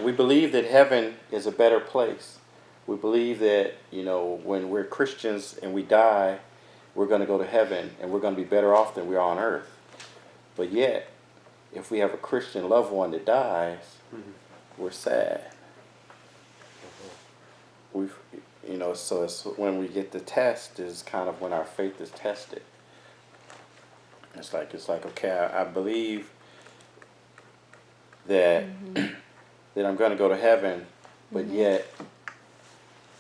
we believe that heaven is a better place. We believe that, when we're Christians and we die, we're going to go to heaven and we're going to be better off than we are on earth. But yet, if we have a Christian loved one that dies, we're sad. So it's when we get the test is kind of when our faith is tested. It's like okay, I believe that that I'm going to go to heaven, but yet,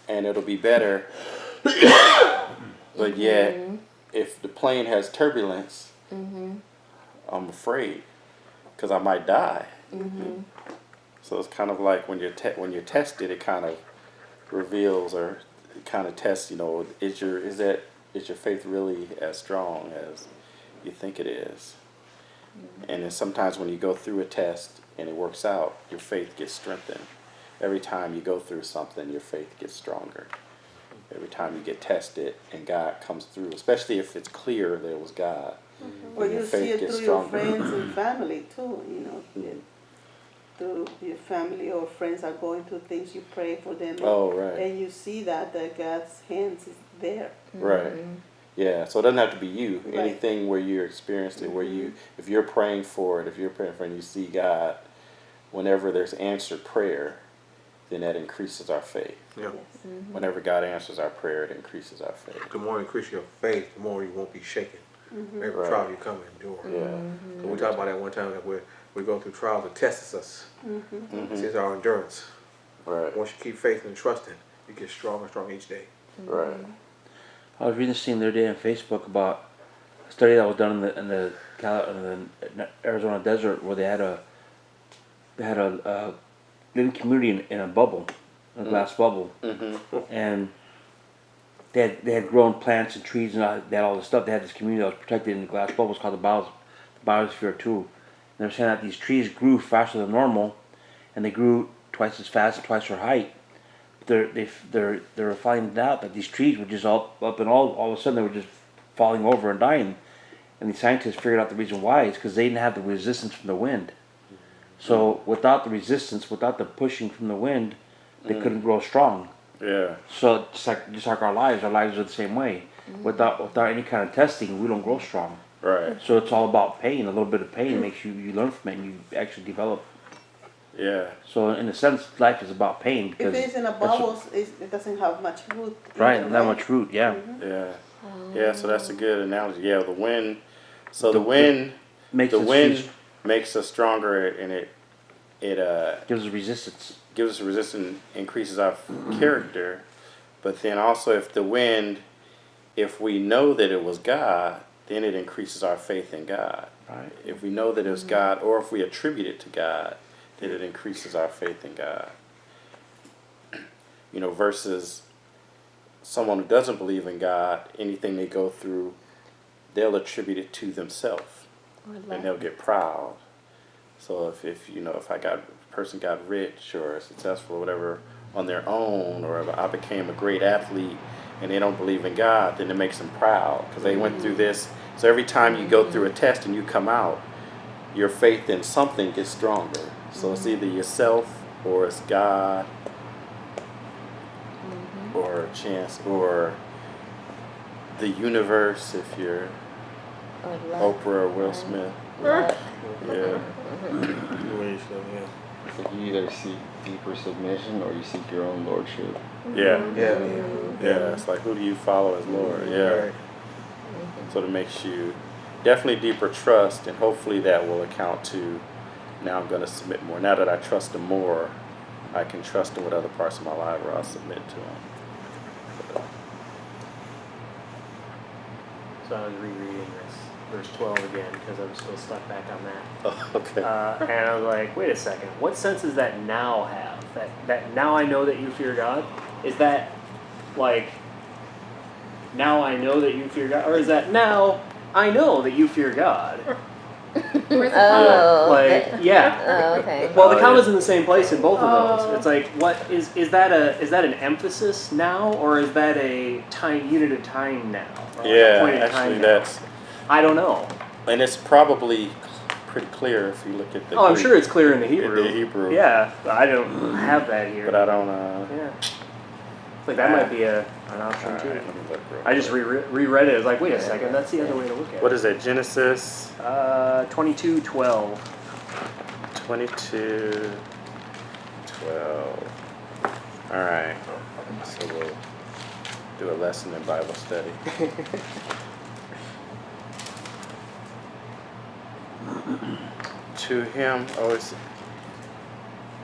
and it'll be better, but yet, if the plane has turbulence, I'm afraid, because I might die. So it's kind of like when you're tested, it kind of reveals, or it kind of tests, is your faith really as strong as you think it is? And then sometimes when you go through a test and it works out, your faith gets strengthened. Every time you go through something, your faith gets stronger. Every time you get tested and God comes through, especially if it's clear that it was God. Well, you see it through your friends and family too, through your family or friends are going through things, you pray for them. Oh, right. And you see that God's hands is there. Right. Yeah. So it doesn't have to be you. Right. Anything where you're experienced it, where you, if you're praying for it, if you're praying for it and you see God, whenever there's answered prayer, then that increases our faith. Yeah. Yes. Whenever God answers our prayer, it increases our faith. The more you increase your faith, the more you won't be shaken. Every Right. trial you come and endure. Yeah. So we talked about that one time that we go through trials that tests us. It's our endurance. Right. Once you keep faith and trusting, you get stronger and stronger each day. Right. I was reading this thing the other day on Facebook about a study that was done in the Arizona desert where they had a living community in a bubble, in a glass bubble, and they had grown plants and trees and they had all this stuff. They had this community that was protected in the glass bubble. It's called the biosphere too. And they were saying that these trees grew faster than normal, and they grew twice as fast, twice their height. They're finding out that these trees were just all up and all of a sudden they were just falling over and dying. And the scientists figured out the reason why. It's because they didn't have the resistance from the wind. So without the resistance, without the pushing from the wind, they couldn't grow strong. Yeah. So just like our lives are the same way. Without any kind of testing, we don't grow strong. Right. So it's all about pain. A little bit of pain makes you learn from it and you actually develop. Yeah. So in a sense, life is about pain because If it's in a bubble, it doesn't have much root. right, either, not much root. Yeah, Yeah. Yeah. So that's a good analogy. Yeah. The wind. So the wind. makes The us wind trees- makes us stronger, and it gives us resistance. gives us resistance, increases our character. But then also, if we know that it was God, then it increases our faith in God. Right. If we know that it was God, or if we attribute it to God, then it increases our faith in God. You know, versus someone who doesn't believe in God, anything they go through, they'll attribute it to themselves, and they'll get proud. So if a person got rich or successful or whatever on their own, or if I became a great athlete and they don't believe in God, then it makes them proud because they went through this. So every time you go through a test and you come out, your faith in something gets stronger. So it's either yourself or it's God or a chance or the universe if you're Oprah or Will Smith. Yeah. Like you either seek deeper submission or you seek your own lordship. Yeah. Yeah. Yeah. It's like, who do you follow as Lord? Yeah. Right. So it makes you definitely deeper trust, and hopefully that will account to now I'm going to submit more. Now that I trust him more, I can trust him with other parts of my life where I'll submit to him. So I was rereading this, verse 12 again, because I'm still stuck back on that. Oh, okay. And I was like, wait a second, what sense does that now have? That now I know that you fear God? Is that like, now I know that you fear God? Or is that now I know that you fear God? Oh. Like, yeah. Oh, okay. Well, the Oh, comma's yeah. in the same place in both of those. Oh. It's like, what is that an emphasis now, or is that a unit of time now? Or like a Yeah, point in actually time now? that's, I don't know. and it's probably pretty clear if you look at the Oh, I'm Greek, sure it's clear in the Hebrew. the Hebrew. Yeah, but I don't have that here. But I don't, Yeah. Like that might be an option alright, too. let me look real I just quick. reread it. I was like, wait a second, that's the other way to look at What it. is that, Genesis 22:12. 22:12. Alright, so we'll do a lesson in Bible study. To him,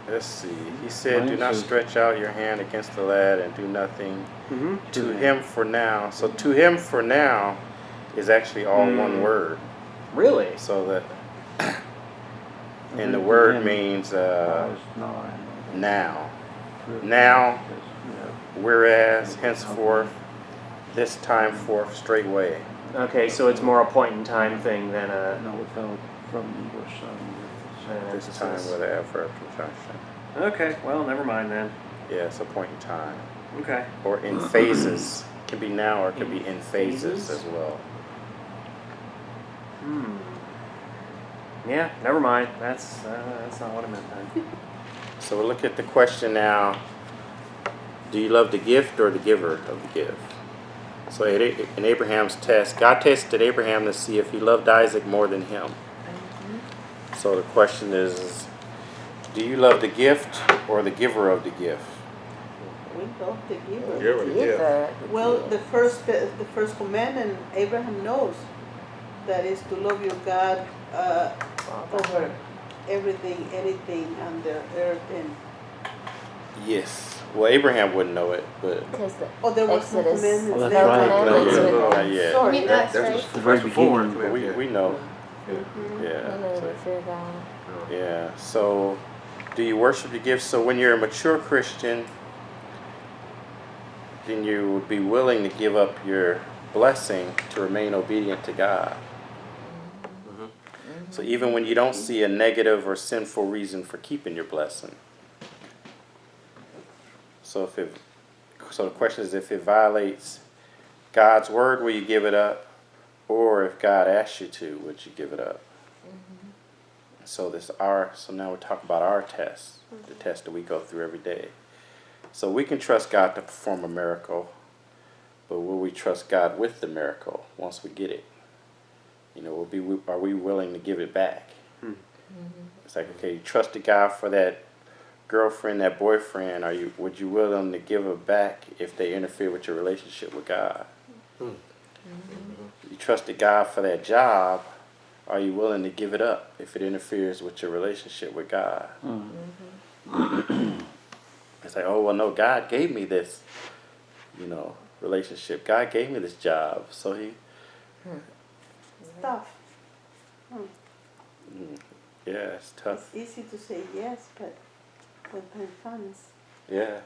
let's see, he said, do not stretch out your hand against the lad and do nothing. Mm-hmm. To him for now. So to him for now is actually all one word. Really? So that, and the word means now. Now, whereas, henceforth, this time forth, straightway. Okay, so it's more a point in time thing than a. No, without from English. This time with an adverb conjunction. Okay, well, never mind then. Yeah, it's a point in time. Okay. Or in phases. It can be now or it can be in phases Phases? as well. Yeah, never mind. That's not what I meant then. So we'll look at the question now. Do you love the gift or the giver of the gift? So in Abraham's test, God tested Abraham to see if he loved Isaac more than him. So the question is, do you love the gift or the giver of the gift? We love the giver. Yeah. Well, the first commandment Abraham knows, that is to love your God over everything, anything on the earth. And Yes. Well, Abraham wouldn't know it, but Because the there was no Exodus, commandments. Oh, that's no right. commandments No, with no, them. not yet. I Sorry. mean, us, That's right? just The very beginning. before. we know. And Yeah. then So, to fear God. yeah. So, do you worship the gift? So when you're a mature Christian, then you would be willing to give up your blessing to remain obedient to God. So even when you don't see a negative or sinful reason for keeping your blessing. So so the question is, if it violates God's word, will you give it up? Or if God asks you to, would you give it up? So now we're talking about our test, the test that we go through every day. So we can trust God to perform a miracle, but will we trust God with the miracle once we get it? You know, are we willing to give it back? It's like, okay, you trusted God for that girlfriend, that boyfriend. Would you willing to give it back if they interfere with your relationship with God? You trusted God for that job. Are you willing to give it up if it interferes with your relationship with God? It's like, oh, well, no, God gave me this, relationship. God gave me this job. So Tough. yeah, it's tough. It's easy to say yes, but when time comes, Yeah.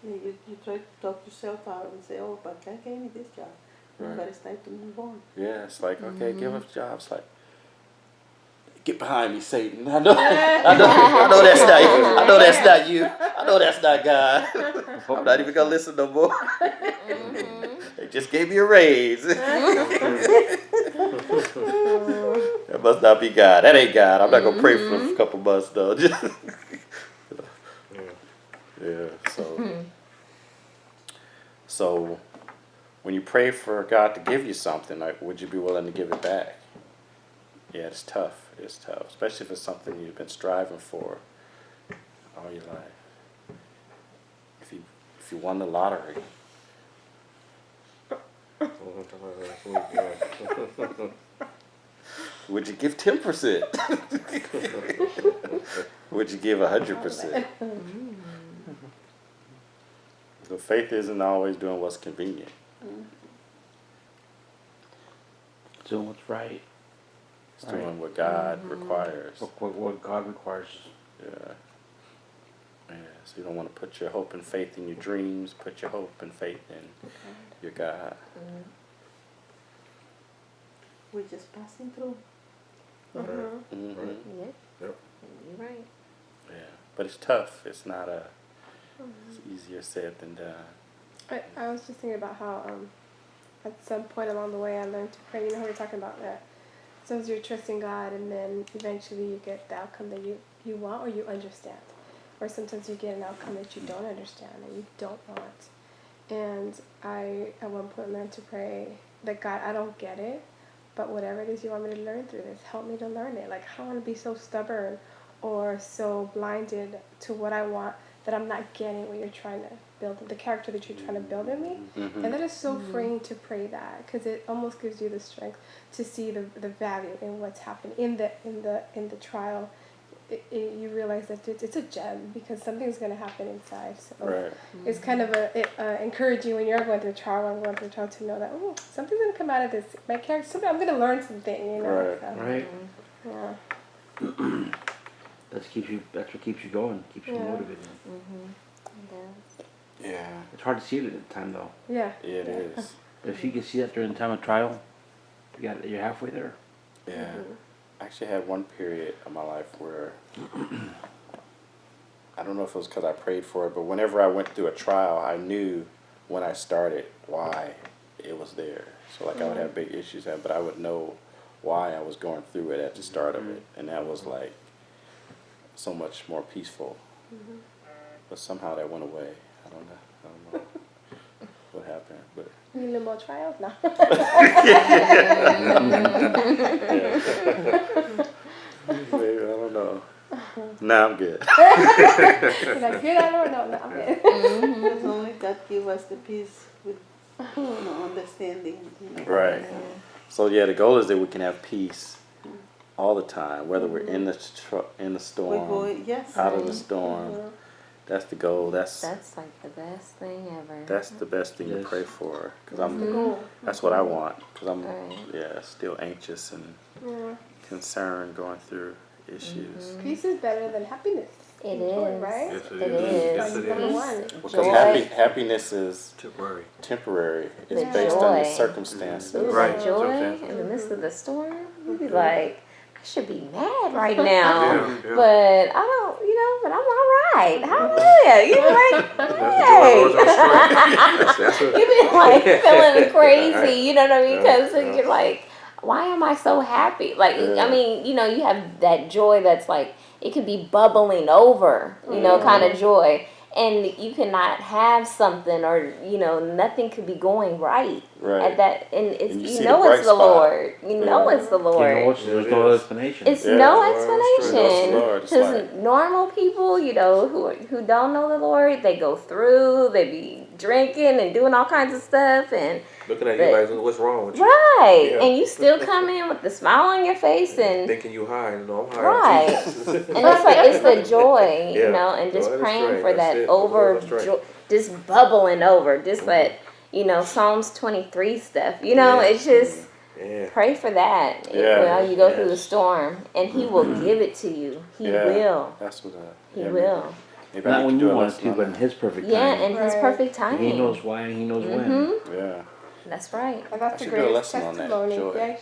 You try to talk yourself out and say, oh, but God gave me this job. Right. But it's time to move on. Yeah, it's like, okay, give up jobs. Like, get behind me, Satan. I know that's not you. I know that's not you. I know that's not God. I'm not even gonna listen no more. They just gave me a raise. That must not be God. That ain't God. I'm not gonna pray for a couple months though. Yeah. So when you pray for God to give you something, like, would you be willing to give it back? Yeah, it's tough. It's tough, especially if it's something you've been striving for all your life. If you won the lottery, would you give 10%? Would you give 100%? So faith isn't always doing what's convenient. Doing what's right. It's doing what God requires. What God requires. Yeah. So you don't want to put your hope and faith in your dreams. Put your hope and faith in your God. We're just passing through. Mm-hmm. Yeah. Yep. You're right. Yeah. But it's tough. It's not it's easier said than done. I was just thinking about how at some point along the way I learned to pray. You know how we were talking about that. Sometimes you're trusting God and then eventually you get the outcome that you want or you understand. Or sometimes you get an outcome that you don't understand and you don't want. And I, at one point, learned to pray that, God, I don't get it, but whatever it is you want me to learn through this, help me to learn it. Like, I don't want to be so stubborn or so blinded to what I want that I'm not getting what you're trying to build, the character that you're trying to build in me. Mm-hmm. And that is so freeing to pray that, because it almost gives you the strength to see the value in what's happened in the trial. You realize that it's a gem because something's going to happen inside. So Right. it's kind of encouraging when you're going through trial and going through trial to know that something's going to come out of this. My character, something I'm going to learn something. You know. Right. So, Right. yeah. That's what keeps you going, keeps you Yeah. motivated. Yeah. It's hard to see it at the time though. Yeah. It is. But if you can see that during the time of trial, you're halfway there. Yeah. I actually had one period of my life where I don't know if it was because I prayed for it, but whenever I went through a trial, I knew when I started why it was there. So like I would have big issues, but I would know why I was going through it at the start of it, and that was like so much more peaceful. But somehow that went away. I don't know what happened, but You need a little more trials now. maybe, I don't know. Nah, I'm good. You're like, good, I don't know. No, I'm good. Because only God give us the peace with understanding. Right. So yeah, the goal is that we can have peace all the time, whether we're in the We storm, go, yes. out of the storm. That's the goal. That's like the best thing ever. the best thing to Yes. pray for, because That's the goal. that's what I want, because I'm Right. still anxious and Yeah. concerned going through issues. Peace is better than happiness. It Joy, is. right? Yes, it It is. is. Yes, it Number is. one. Because Joy. happiness is Temporary. temporary. It's Yeah. based on the Joy. circumstances. Ooh, Right. that joy Sometimes. in the midst of the storm. You'd be like, I should be mad right now, Yeah, yeah. but I don't, but I'm all right. Hallelujah. You be like, hey. That's what, You be like feeling crazy, you know what I mean? Yeah, Because yeah. you're like, why am I so happy? Like, Yeah. I mean, you have that joy that's like, it could be bubbling over, kind of joy. And you cannot have something or, nothing could be going right Right. at that. And it's, And you you see know the it's bright the spot. Lord. You know Yeah. it's the Lord. There's no explanation. It's Yeah. no Lord, explanation. it's the Lord. It's Because like- normal people, who don't know the Lord, they go through, they be drinking and doing all kinds of stuff, and looking at you like, what's wrong with you? right, Yeah. and you still come in with the smile on your face, and Thinking you high, I'm high. right, on Jesus. and it's like it's the joy, Yeah. and just Joy and praying strength, for that's that it. over, Joy and strength. just bubbling over, just that Psalms 23 stuff. Yeah. It's just. Yeah. Pray for that Yeah. while you go through the Yes. storm, and He will give it to you. He will. That's what He yeah, will. Maybe I Not need when to do you a want lesson to, on but in that. His perfect Yeah, timing. in His Right. perfect timing. He knows why and He knows when. Yeah. That's right. And that's I the should do a greatest lesson on that, testimony. joy. Yeah, you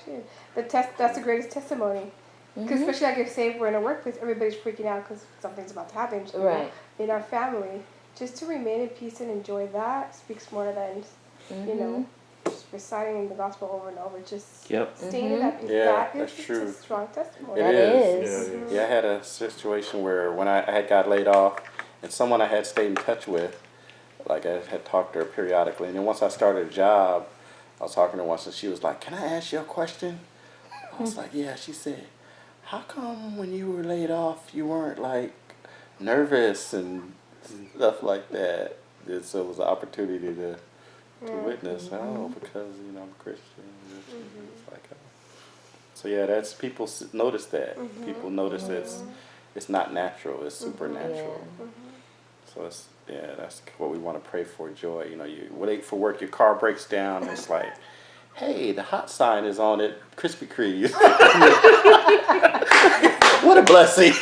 should. That's the greatest testimony. Because especially like if say we're in a workplace, everybody's freaking out because something's about to happen to Right. in our family. Just to remain in peace and enjoy that speaks more than just reciting the gospel over and over. Just Yep. staying in that peace. Yeah, That is that's just true. a strong testimony. It That is. is. Yeah, I had a situation where when I had got laid off, and someone I had stayed in touch with, like I had talked to her periodically, and then once I started a job, I was talking to her once, and she was like, "Can I ask you a question?" I was like, "Yeah." She said, "How come when you were laid off, you weren't like nervous and stuff like that?" And so it was an opportunity to witness. Oh, because I'm a Christian. It's like, so yeah, that's people notice that. People notice it's not natural. It's supernatural. So that's what we want to pray for. Joy. You wait for work. Your car breaks down. And it's like, hey, the hot sign is on at Krispy Kreme. What a blessing.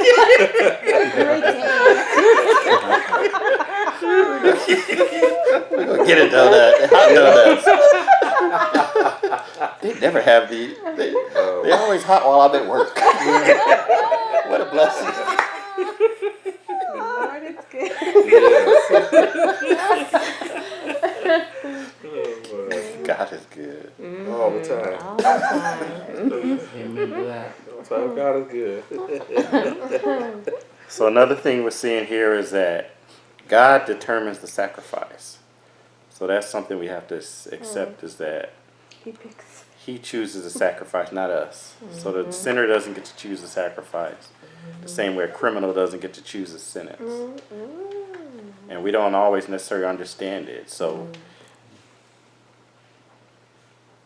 We're gonna get a donut. Hot donuts. They never have they're always hot while I'm at work. What a blessing. Lord, it's good. God is good. All the time. All the time. Amen to that. All the time. God is good. So another thing we're seeing here is that God determines the sacrifice. So that's something we have to accept, is that He picks. He chooses the sacrifice, not us. So the sinner doesn't get to choose the sacrifice. The same way a criminal doesn't get to choose a sentence. And we don't always necessarily understand it. So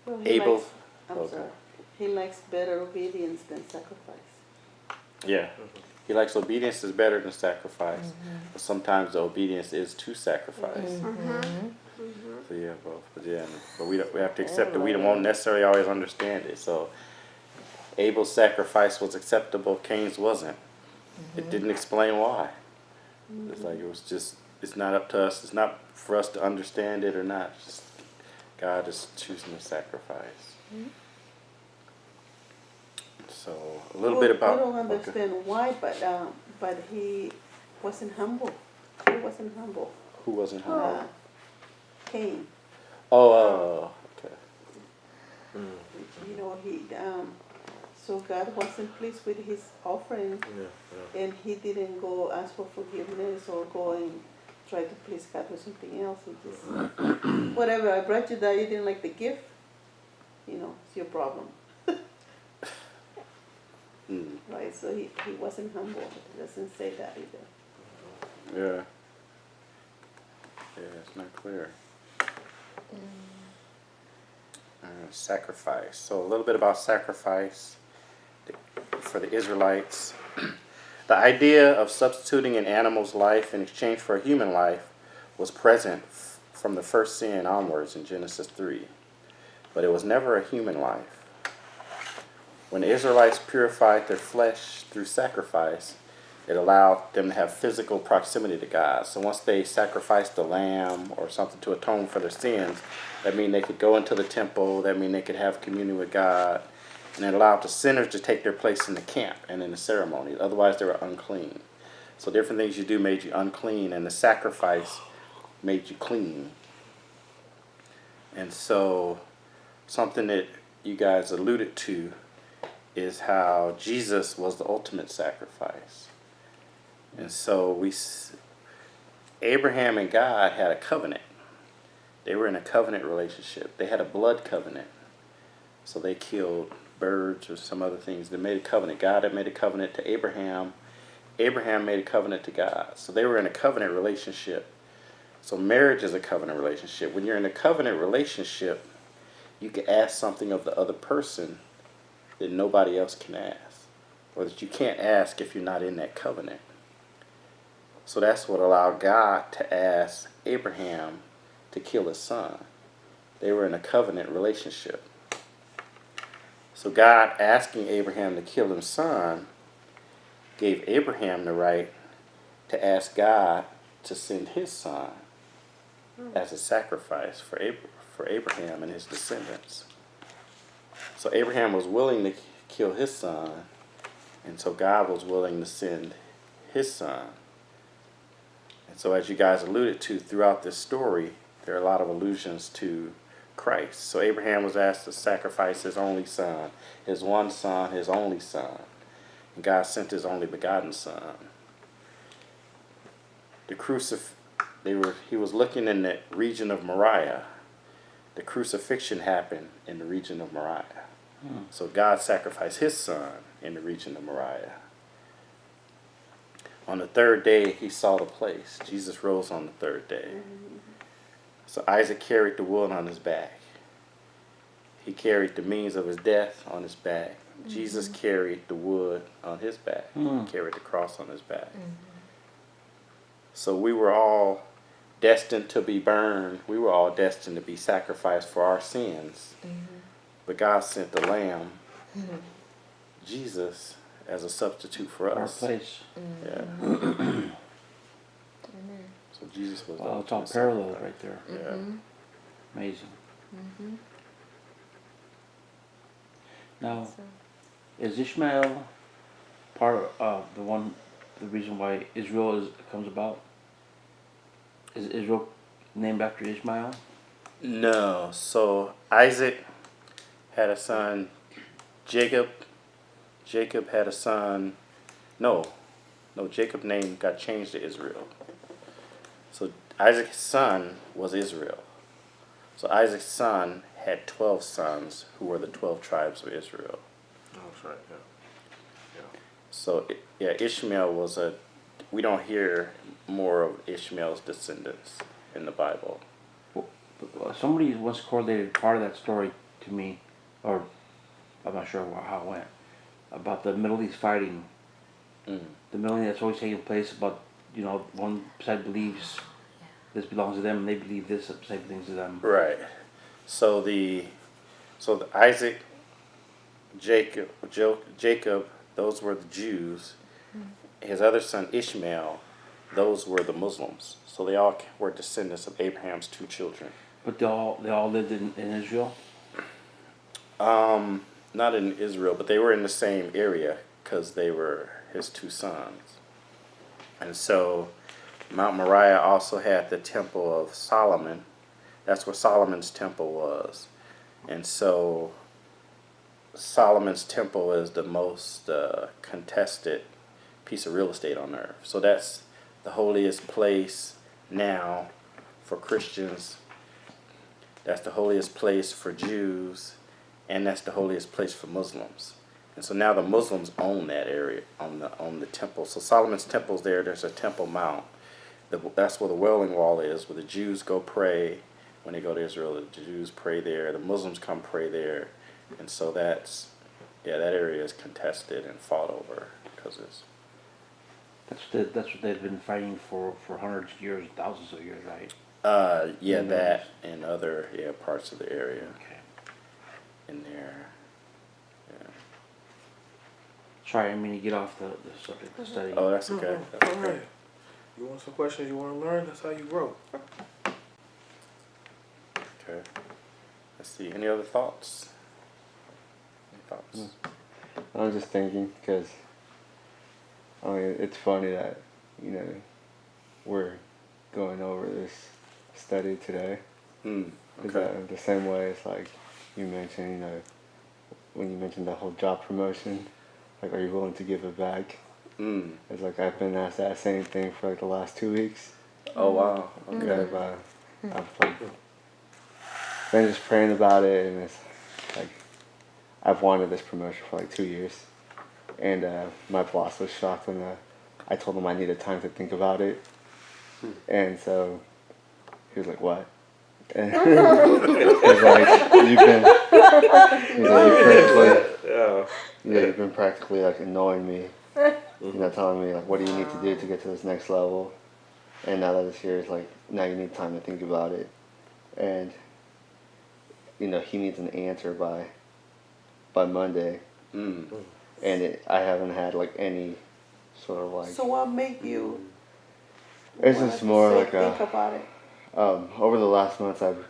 Well, he Abel. likes, I'm sorry. He likes better obedience than sacrifice. Yeah. He likes obedience is better than sacrifice. But sometimes the obedience is to sacrifice. So yeah, both. But we have to accept that we won't necessarily always understand it. So Abel's sacrifice was acceptable, Cain's wasn't. It didn't explain why. It's like it's not up to us. It's not for us to understand it or not. Just God is choosing to sacrifice. So a little bit about. I don't understand why, but he wasn't humble. He wasn't humble. Who wasn't humble? Cain. Oh, okay. He So God wasn't pleased with his offering, and he didn't go ask for forgiveness or go and try to please God with something else. He just, whatever, I brought you that, you didn't like the gift, it's your problem. Right, so he wasn't humble. It doesn't say that either. Yeah. Yeah, it's not clear. Sacrifice. So a little bit about sacrifice for the Israelites. The idea of substituting an animal's life in exchange for a human life was present from the first sin onwards in Genesis 3, but it was never a human life. When the Israelites purified their flesh through sacrifice, it allowed them to have physical proximity to God. So once they sacrificed a lamb or something to atone for their sins, that means they could go into the temple, that means they could have communion with God, and it allowed the sinners to take their place in the camp and in the ceremony. Otherwise, they were unclean. So different things you do made you unclean, and the sacrifice made you clean. And so something that you guys alluded to is how Jesus was the ultimate sacrifice. And so Abraham and God had a covenant. They were in a covenant relationship. They had a blood covenant. So they killed birds or some other things. They made a covenant. God had made a covenant to Abraham. Abraham made a covenant to God. So they were in a covenant relationship. So marriage is a covenant relationship. When you're in a covenant relationship, you can ask something of the other person that nobody else can ask, or that you can't ask if you're not in that covenant. So that's what allowed God to ask Abraham to kill his son. They were in a covenant relationship. So God asking Abraham to kill his son gave Abraham the right to ask God to send his son as a sacrifice for Abraham and his descendants. So Abraham was willing to kill his son, and so God was willing to send his son. And so as you guys alluded to throughout this story, there are a lot of allusions to Christ. So Abraham was asked to sacrifice his only son, his one son, his only son. And God sent his only begotten son. He was looking in the region of Moriah. The crucifixion happened in the region of Moriah. So God sacrificed his son in the region of Moriah. On the third day, he saw the place. Jesus rose on the third day. So Isaac carried the wood on his back. He carried the means of his death on his back. Jesus carried the wood on his back. He carried the cross on his back. So we were all destined to be burned. We were all destined to be sacrificed for our sins. But God sent the Lamb, Jesus, as a substitute for us. Our place. Yeah. So Jesus was. Wow, it's all parallel right there. Yeah. Amazing. Now, is Ishmael part of the reason why Israel comes about? Is Israel named after Ishmael? No. So Isaac had a son, Jacob. Jacob had a son. No, Jacob's name got changed to Israel. So Isaac's son was Israel. So Isaac's son had 12 sons who were the 12 tribes of Israel. Oh, that's right, yeah. So Ishmael we don't hear more of Ishmael's descendants in the Bible. Somebody once correlated part of that story to me, or I'm not sure how it went, about the Middle East fighting. The Middle East that's always taking place about, one side believes this belongs to them and they believe this side belongs to them. Right. So the Isaac, Jacob, those were the Jews. His other son Ishmael, those were the Muslims. So they all were descendants of Abraham's 2 children. But they all lived in Israel? Not in Israel, but they were in the same area because they were his 2 sons. And so Mount Moriah also had the temple of Solomon. That's where Solomon's temple was. And so Solomon's temple is the most contested piece of real estate on earth. So that's the holiest place now for Christians. That's the holiest place for Jews, and that's the holiest place for Muslims. And so now the Muslims own that area on the temple. So Solomon's temple's there. There's a Temple Mount. That's where the Wailing Wall is, where the Jews go pray. When they go to Israel, the Jews pray there. The Muslims come pray there. And so that area is contested and fought over because it's. That's what they've been fighting for hundreds of years, thousands of years, right? That and other parts of the area Okay. in there. Yeah. Sorry, I mean to get off the subject of study. Oh, that's okay. That's All okay. right. You want some questions you want to learn? That's how you grow. Okay. Let's see. Any other thoughts? Any thoughts? I was just thinking because, I mean, it's funny that, you know, we're going over this study today. Okay. The same way it's like you mentioned, you know, when you mentioned the whole job promotion, like, are you willing to give it back? It's like I've been asked that same thing for like the last 2 weeks. Oh wow. Okay. Okay. I've like been just praying about it, and it's like I've wanted this promotion for like 2 years, and my boss was shocked when I told him I needed time to think about it, and so he was like, "What?" And he's like, "You've been practically like annoying me." You know, telling me like, what do you need to do to get to this next level? And now that it's here, it's like, now you need time to think about it. And, you know, he needs an answer by Monday. And I haven't had like any sort of like. So what made you? It's wanna just more like think about it. over the last months, I've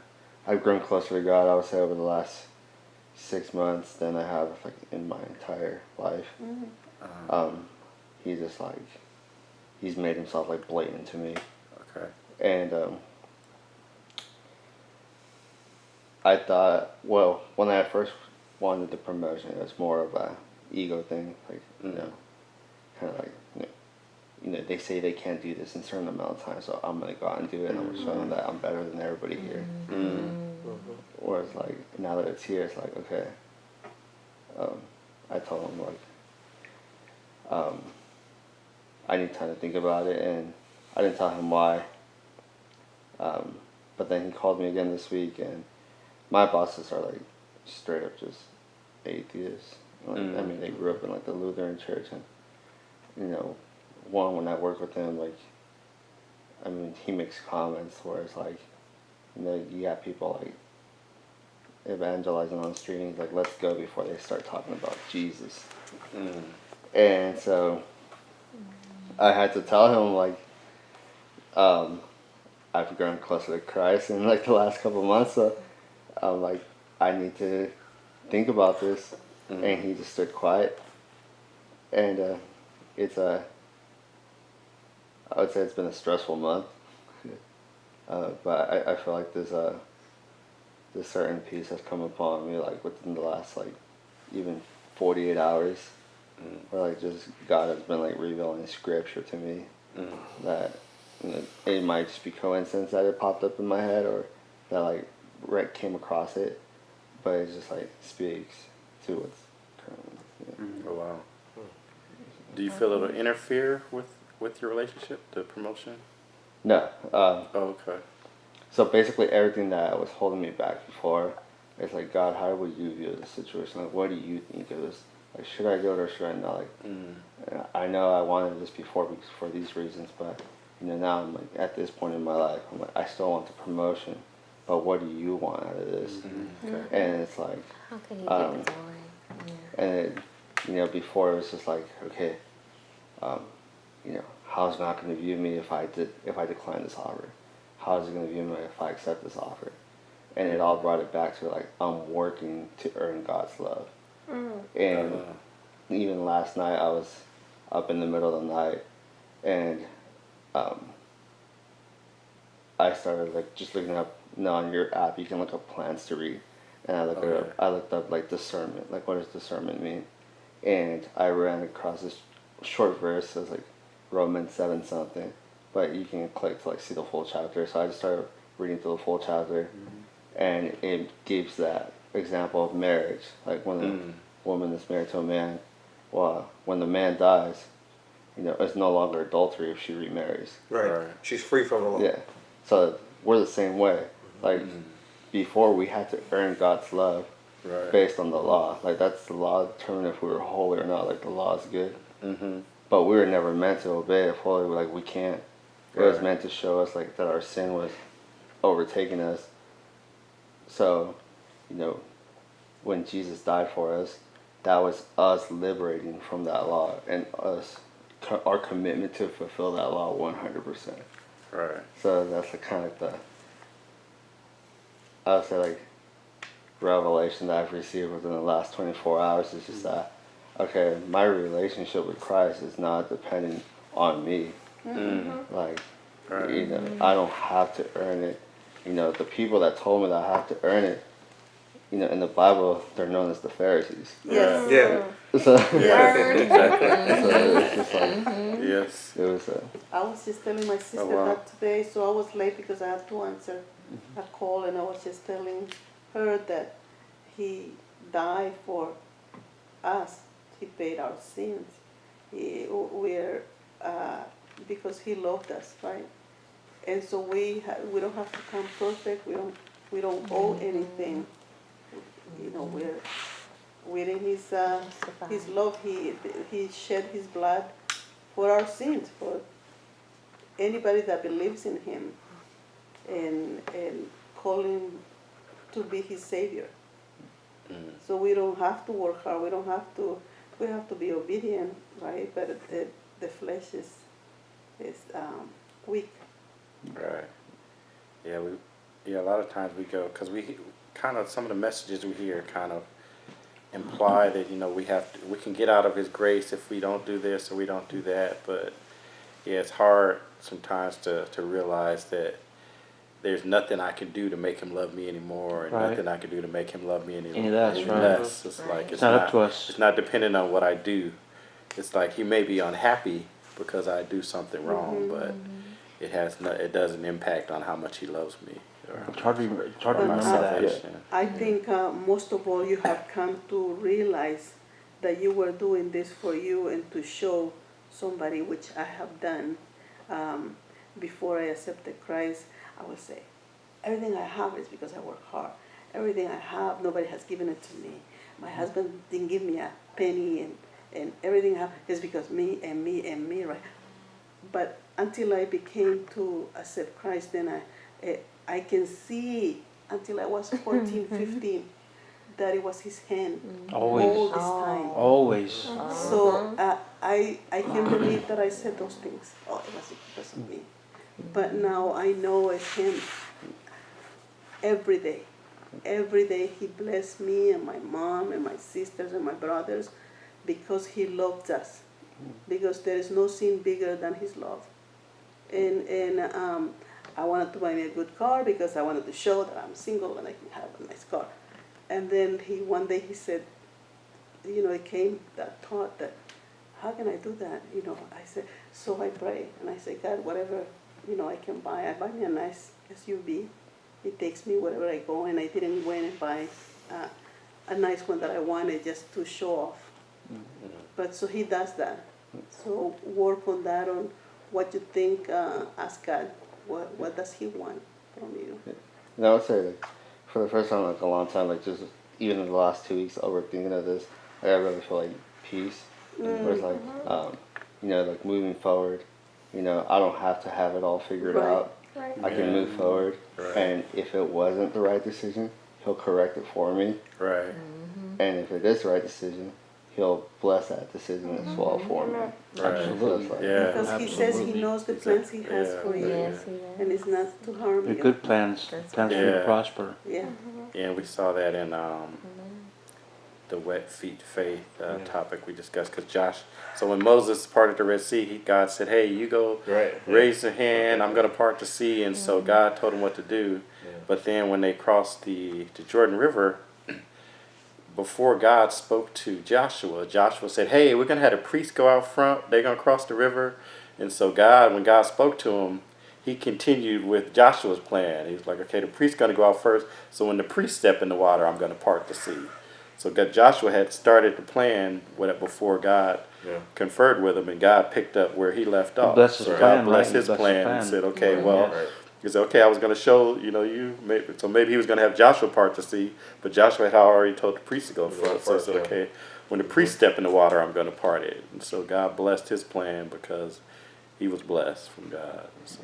grown closer to God. I would say over the last 6 months than I have like in my entire life. He's just like, he's made himself like blatant to me. Okay. And I thought, well, when I first wanted the promotion, it was more of a ego thing, like, you know, kind of like, you know, they say they can't do this in a certain amount of time, so I'm gonna go out and do it, and I'm gonna show them that I'm better than everybody here. Whereas like now that it's here, it's like, okay. I told him like, I need time to think about it, and I didn't tell him why. But then he called me again this week, and my bosses are like straight up just atheists. Like, I mean, they grew up in like the Lutheran church, and you know, when I work with him, like, I mean, he makes comments where it's like, you know, you got people like evangelizing on the street, and he's like, let's go before they start talking about Jesus. And so I had to tell him like, I've grown closer to Christ in like the last couple of months, so I'm like, I need to think about this. And he just stood quiet. And I would say it's been a stressful month. But I feel like this certain peace has come upon me like within the last like even 48 hours. Where like just God has been like revealing scripture to me that, you know, it might just be coincidence that it popped up in my head, or that like Rick came across it, but it just like speaks to what's currently. Oh wow. Do you feel it'll interfere with your relationship, the promotion? No. Oh, okay. So basically everything that was holding me back before, it's like, God, how would you view the situation? Like, what do you think of this? Like, should I do it or should I not? Like, I know I wanted this before for these reasons, but you know, now I'm like at this point in my life, I'm like, I still want the promotion, but what do you want out of this? Okay. And it's like, How can you get the glory? and it, you know, before it was just like, okay, you know, how's God going to view me if I decline this offer? How is He going to view me if I accept this offer? And it all brought it back to like, I'm working to earn God's love. And even last night I was up in the middle of the night, and I started like just looking up, on your app you can look up plans to read, and I looked Oh, it up. I looked up like discernment, like what does discernment mean, and I ran across this short verse. It was like Romans 7 something, but you can click to like see the full chapter. So I just started reading through the full chapter, and it gives that example of marriage, like when a woman is married to a man. Well, when the man dies, it's no longer adultery if she remarries. Right. She's free from the law. Yeah. So we're the same way. Like before, we had to earn God's love Right. based on the law. Like that's the law to determine if we were holy or not. Like the law is good. Mm-hmm. But we were never meant to obey it fully. Like we can't. It was Right. meant to show us like that our sin was overtaking us. So, when Jesus died for us, that was us liberating from that law and our commitment to fulfill that law 100%. Right. So that's the kind of I would say like revelation that I've received within the last 24 hours is just that, okay, my relationship with Christ is not dependent on me. Like, Right. I don't have to earn it. The people that told me that I have to earn it, in the Bible, they're known as the Pharisees. Yes. Yeah. So, Exactly. so it's just like, Yes. it was I was just telling my sister wow. that today, so I was late because I had to answer a call, and I was just telling her that he died for us. He paid our sins. Because he loved us, right? And so we don't have to come perfect. We don't owe anything. We're in his love. He shed his blood for our sins, for anybody that believes in him, and call him to be his savior. So we don't have to work hard. We have to be obedient, right? But the flesh is weak. Right. Yeah. A lot of times we go because we kind of some of the messages we hear kind of imply that we can get out of His grace if we don't do this or we don't do that. But yeah, it's hard sometimes to realize that there's nothing I can do to make Him love me anymore, and Right. nothing I can do to make Him love me Any less, right. less. It's like It's not up to us. It's not dependent on what I do. It's like He may be unhappy because I do something wrong, but it doesn't impact on how much He loves me or It's hard to my remember that. salvation. I think most of all you have come to realize that you were doing this for you and to show somebody, which I have done before I accepted Christ. I would say, everything I have is because I work hard. Everything I have, nobody has given it to me. My husband didn't give me a penny, and everything I have is because me and me and me, right? But until I became to accept Christ, then I can see until I was 14, 15, that it was His hand Always. all this time. Always. So I can believe that I said those things. Oh, it was because of me. But now I know it's Him. Every day. Every day He blessed me and my mom and my sisters and my brothers because He loved us. Because there is no sin bigger than His love. And I wanted to buy me a good car because I wanted to show that I'm single and I can have a nice car. And then one day he said, it came that thought that, how can I do that? I said, so I pray and I say, God, whatever, I can buy. I buy me a nice SUV. It takes me wherever I go, and I didn't go and buy a nice one that I wanted just to show off. But so He does that. So work on that, on what you think, ask God, what does He want from you? I would say, like, for the first time, like, a long time, like, just even in the last 2 weeks, overthinking of this, like, I really feel, like, peace. Where it's, like, like, moving forward, I don't have to have it all figured Right. out. Right. I can move forward. Right. And if it wasn't the right decision, He'll correct it for me. Right. And if it is the right decision, He'll bless that decision as well for me. Right. So it's like, Yeah. Because He says He knows the plans He has Yeah. for you. Yes, He does. And it's not to harm They're you. good plans. Plans for you to Yeah. prosper. Yeah. Yeah, and we saw that in the wet feet faith topic we discussed. Because so when Moses parted the Red Sea, God said, "Hey, you go Right. raise your hand. I'm going to part the sea." And so God told him what to do. But then when they crossed the Jordan River, before God spoke to Joshua, Joshua said, hey, we're going to have a priest go out front. They're going to cross the river. And so when God spoke to him, he continued with Joshua's plan. He was like, okay, the priest's going to go out first. So when the priest step in the water, I'm going to part the sea. So Joshua had started the plan before God Yeah. conferred with him, and God picked up where he left off. blessed his So plan, God blessed right? his He blessed his plan plan. and said, okay, well, Right. he said, okay, I was going to show, you, so maybe he was going to have Joshua part the sea, but Joshua had already told the priest to go front. So he said, okay, when the priest step in the water, I'm going to part it. And so God blessed his plan because he was blessed from God. So,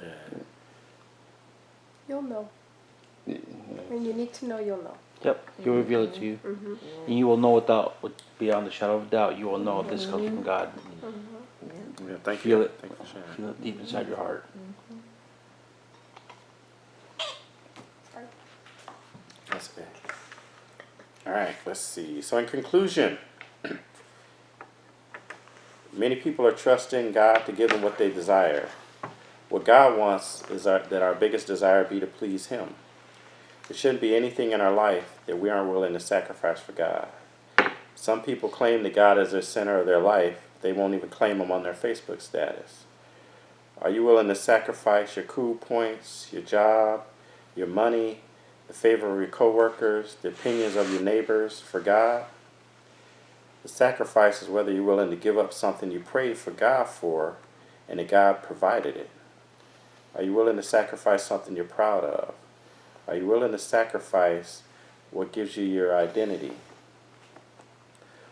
yeah. You'll know. Yeah. When you need to know, you'll know. Yep, he'll reveal it to you. And you will know beyond the shadow of a doubt, you will know this comes from God. Yeah, thank Feel you. it. Thank you for sharing. Feel it deep inside your heart. That's okay. All right, let's see. So in conclusion, many people are trusting God to give them what they desire. What God wants is that our biggest desire be to please Him. There shouldn't be anything in our life that we aren't willing to sacrifice for God. Some people claim that God is the center of their life. They won't even claim Him on their Facebook status. Are you willing to sacrifice your cool points, your job, your money, the favor of your coworkers, the opinions of your neighbors for God? The sacrifice is whether you're willing to give up something you prayed for God for and that God provided it. Are you willing to sacrifice something you're proud of? Are you willing to sacrifice what gives you your identity?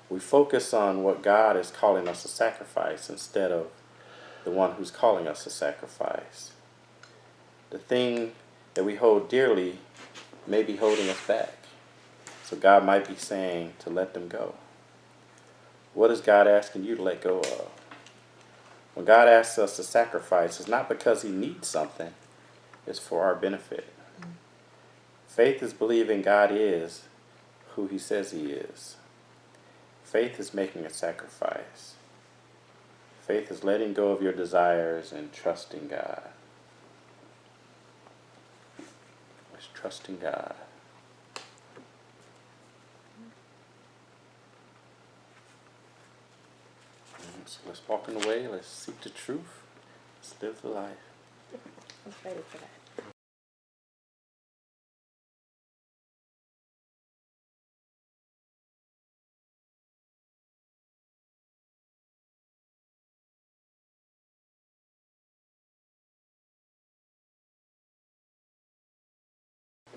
We focus on what God is calling us to sacrifice instead of the one who's calling us to sacrifice. The thing that we hold dearly may be holding us back. So God might be saying to let them go. What is God asking you to let go of? When God asks us to sacrifice, it's not because He needs something, it's for our benefit. Faith is believing God is who He says He is. Faith is making a sacrifice. Faith is letting go of your desires and trusting God. It's trusting God. So let's walk in the way. Let's seek the truth. Let's live the life. I was ready for that.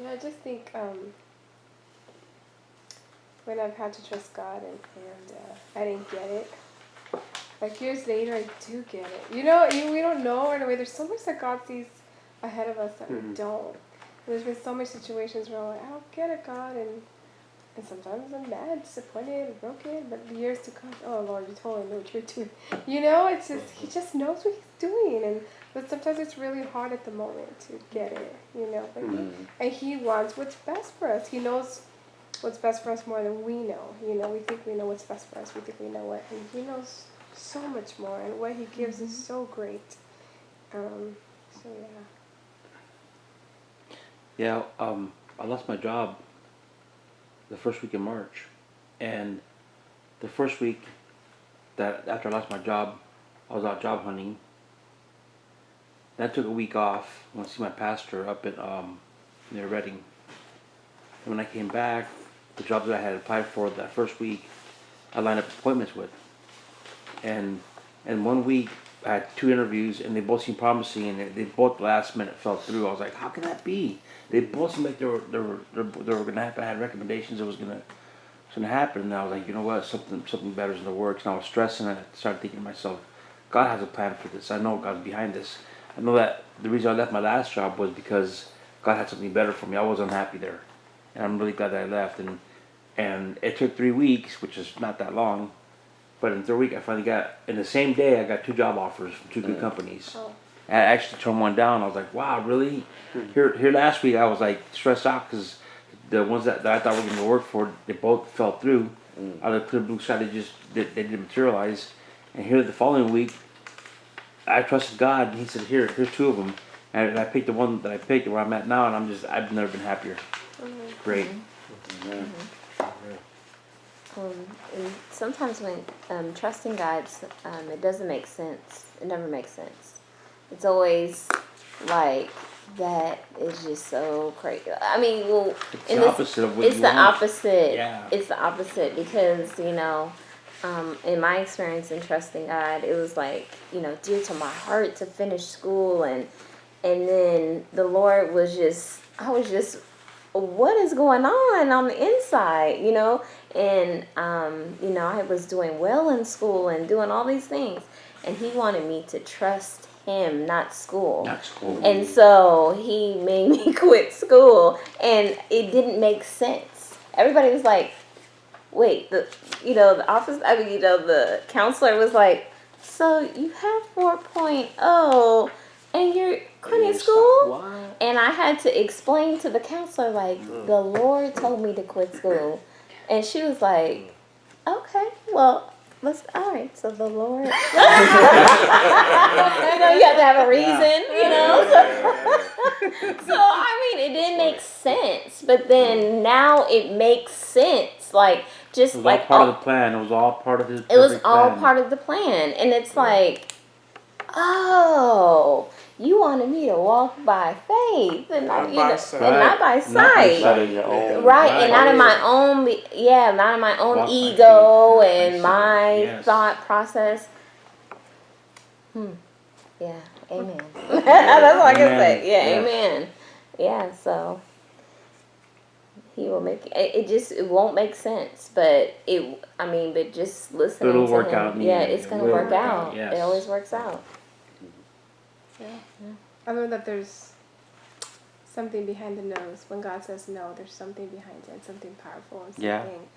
Yeah, I just think when I've had to trust God and I didn't get it. Like years later, I do get it. We don't know in a way. There's so much that God sees ahead of us that we don't. There's been so many situations where I'm like, I don't get it, God, and sometimes I'm mad, disappointed, broken. But the years to come, oh Lord, you totally know what you're doing. It's just He just knows what He's doing, but sometimes it's really hard at the moment to get it. But and He wants what's best for us. He knows what's best for us more than we know. We think we know what's best for us. We think we know what, and He knows so much more, and what He gives is so great. So yeah. Yeah, I lost my job the first week in March, and the first week that after I lost my job, I was out job hunting. Then I took a week off. Went to see my pastor up at near Reading. And when I came back, the jobs that I had applied for that first week, I lined up appointments with. And 1 week I had 2 interviews, and they both seemed promising, and they both last minute fell through. I was like, how can that be? They both seemed like they were gonna happen. I had recommendations it was gonna happen, and I was like, you know what, something better is in the works. And I was stressing, and I started thinking to myself, God has a plan for this. I know God's behind this. I know that the reason I left my last job was because God had something better for me. I was unhappy there, and I'm really glad that I left. And it took 3 weeks, which is not that long. But in the 3rd week, I finally got, in the same day, I got 2 job offers from 2 good companies. Oh. And I actually turned one down. I was like, wow, really? Here last week, I was like stressed out because the ones that I thought were going to work for, they both fell through. Out of the clear blue sky, they didn't materialize. And here the following week, I trusted God, and He said, here's 2 of them. And I picked the one that I picked, where I'm at now, and I've never been happier. Great. And sometimes when trusting God, it doesn't make sense. It never makes sense. It's always like that is just so crazy. I mean, well, It's the opposite of what it's you the want. opposite. Yeah. It's the opposite because in my experience in trusting God, it was like dear to my heart to finish school, and then the Lord was just, I was just, what is going on the inside, and I was doing well in school and doing all these things, and He wanted me to trust Him, not school. Not school. And so He made me quit school, and it didn't make sense. Everybody was like, wait, the counselor was like, so you have 4.0 and you're quitting school? What? And I had to explain to the counselor, like, the Lord told me to quit school. And she was like, okay, well, all right, so the Lord. You have to have a reason, So, I mean, it didn't make sense. But then now it makes sense. Like, just It was like. all part of the plan. It was all part of His It was perfect all plan. part of the plan. And it's like, oh, you wanted me to walk by faith and Not by sight. and not by Not by sight. Not in your own. Right, and not in my own Walk by ego faith, and not by my sight. Yes. thought process. Yeah, amen. That's all I can say. Yeah, Yes. amen. Yeah, so He will make it. It won't make sense, but but just listening. It'll to work Him, out in the yeah, end. it's It gonna will work work out. out, yes. It always works out. Yeah. I learned that there's something behind the nose. When God says no, there's something behind it, something powerful and Yeah. something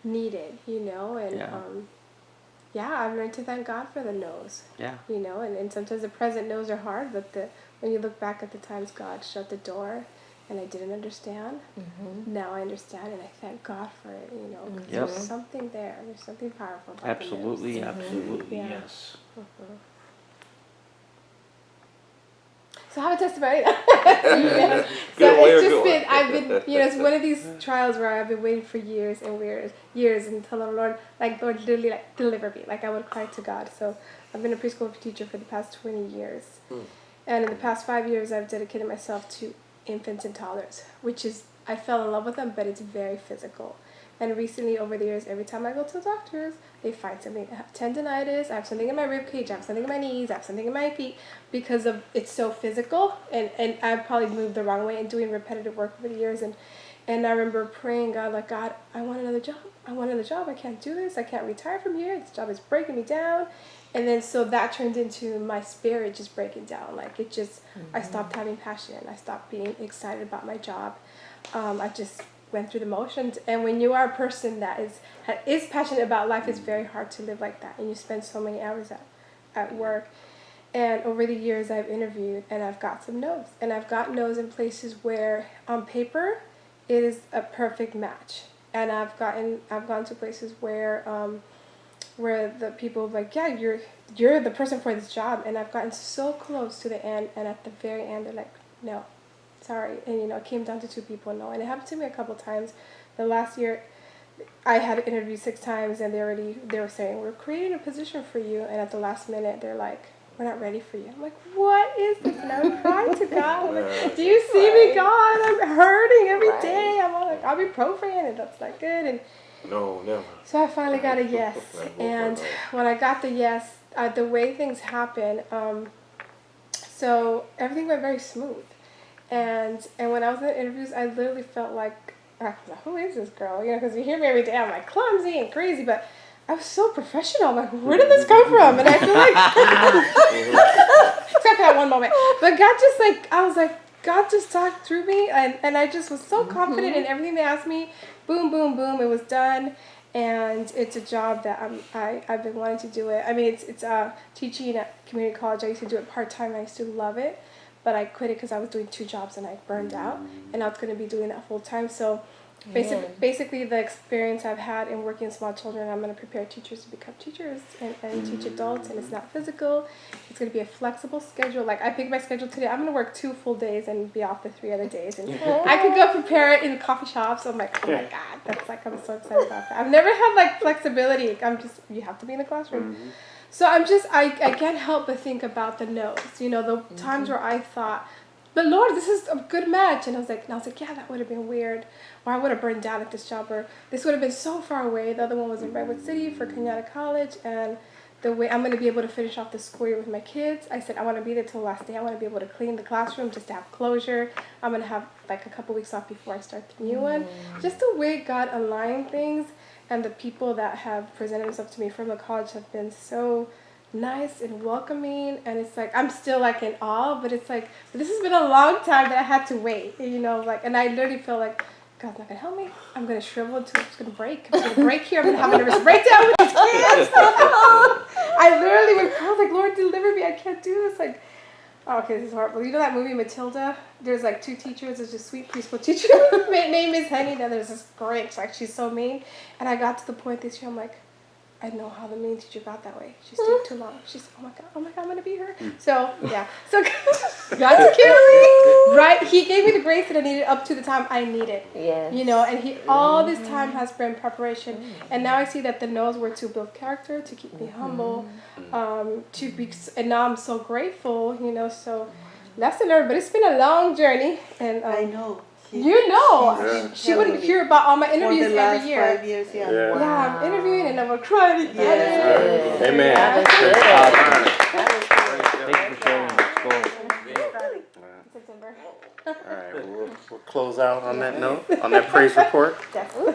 needed, and I've learned to thank God for the no's. Yeah. And sometimes the present no's are hard, but when you look back at the times God shut the door and I didn't understand, now I understand and I thank God for it, 'cause Yep. there's something there. There's something powerful about Absolutely, the no's. absolutely, Yeah. yes. So I have a testimony. Good So way it's to just go. been, I've been, it's one of these trials where I've been waiting for years and years until the Lord literally deliver me. Like I would cry to God. So I've been a preschool teacher for the past 20 years. And in the past 5 years, I've dedicated myself to infants and toddlers, which is, I fell in love with them, but it's very physical. And recently, over the years, every time I go to the doctors, they find something. I have tendonitis, I have something in my rib cage, I have something in my knees, I have something in my feet, because of it's so physical. And I've probably moved the wrong way and doing repetitive work over the years. And I remember praying, God, like, God, I want another job. I want another job. I can't do this. I can't retire from here. This job is breaking me down. And then so that turned into my spirit just breaking down. Like it just, I stopped having passion. I stopped being excited about my job. I just went through the motions. And when you are a person that is passionate about life, it's very hard to live like that. And you spend so many hours at work. And over the years, I've interviewed and I've got some no's. And I've got no's in places where on paper it is a perfect match. And I've gone to places where the people are like, yeah, you're the person for this job. And I've gotten so close to the end, and at the very end they're like, no, sorry. And it came down to 2 people no. And it happened to me a couple times. The last year I had to interview 6 times, and they were saying, we're creating a position for you, and at the last minute they're like, we're not ready for you. I'm like, what is this? And I would cry to God. I'm like, do you see me, God? I'm hurting every day. I'm all like, ibuprofen, and that's not good. And No, never. so I finally got a yes. And when I got the yes, the way things happen, so everything went very smooth. And when I was in the interviews, I literally felt like, who is this girl? Because you hear me every day, I'm like clumsy and crazy, but I was so professional. I'm like, where did this come from? And I feel like, except for that one moment. But I was like, God just talked through me, and I just was so confident in everything they asked me. Boom, boom, boom, it was done. And it's a job that I've been wanting to do it. I mean, it's teaching at community college. I used to do it part-time. I used to love it. But I quit it because I was doing 2 jobs and I burned out. And I was going to be doing that full-time. So Basically, the experience I've had in working with small children, I'm going to prepare teachers to become teachers and teach adults, and it's not physical. It's going to be a flexible schedule. Like, I picked my schedule today. I'm going to work 2 full days and be off the 3 other days. And I could go prepare it in coffee shops. So I'm like, oh my God, that's like, I'm so excited about that. I've never had like flexibility. You have to be in the classroom. Mm-hmm. So I can't help but think about the no's. You know, the times where I thought, but Lord, this is a good match. And I was like, yeah, that would have been weird. Or I would have burned down at this job. Or this would have been so far away. The other one was in Redwood City for Kenyatta College. And the way I'm going to be able to finish off the school year with my kids, I said, I want to be there till the last day. I want to be able to clean the classroom just to have closure. I'm going to have like a couple weeks off before I start the new one. Just the way God aligned things. And the people that have presented themselves to me from the college have been so nice and welcoming, and it's like I'm still like in awe, but it's like this has been a long time that I had to wait, you know, like, and I literally feel like God's not gonna help me. I'm gonna shrivel until it's gonna break. I'm gonna break here. I'm gonna have a nervous breakdown with these kids. I literally would cry like, Lord, deliver me. I can't do this. Like, oh, okay, this is horrible. You know that movie Matilda? There's like 2 teachers. There's a sweet preschool teacher named Miss Henny. Then there's this Grinch. Like, she's so mean. And I got to the point this year, I'm like, I know how the mean teacher got that way. She stayed too long. She's, oh my God, I'm going to be her. So, yeah. So, God took care of me. Right? He gave me the grace that I needed up to the time I needed. Yes. You know, and all this time has been preparation. And now I see that the no's were to build character, to keep me humble, to be, and now I'm so grateful, you know, so lesson learned. But it's been a long journey. And I know. you know, she wouldn't hear about all my interviews for the last every year. 5 years, yeah. Yeah, I'm interviewing and I will cry together. Yes. Amen. That was good. Thank you for sharing. Let's go. September. All right, we'll close out on that note, on that praise report. Definitely.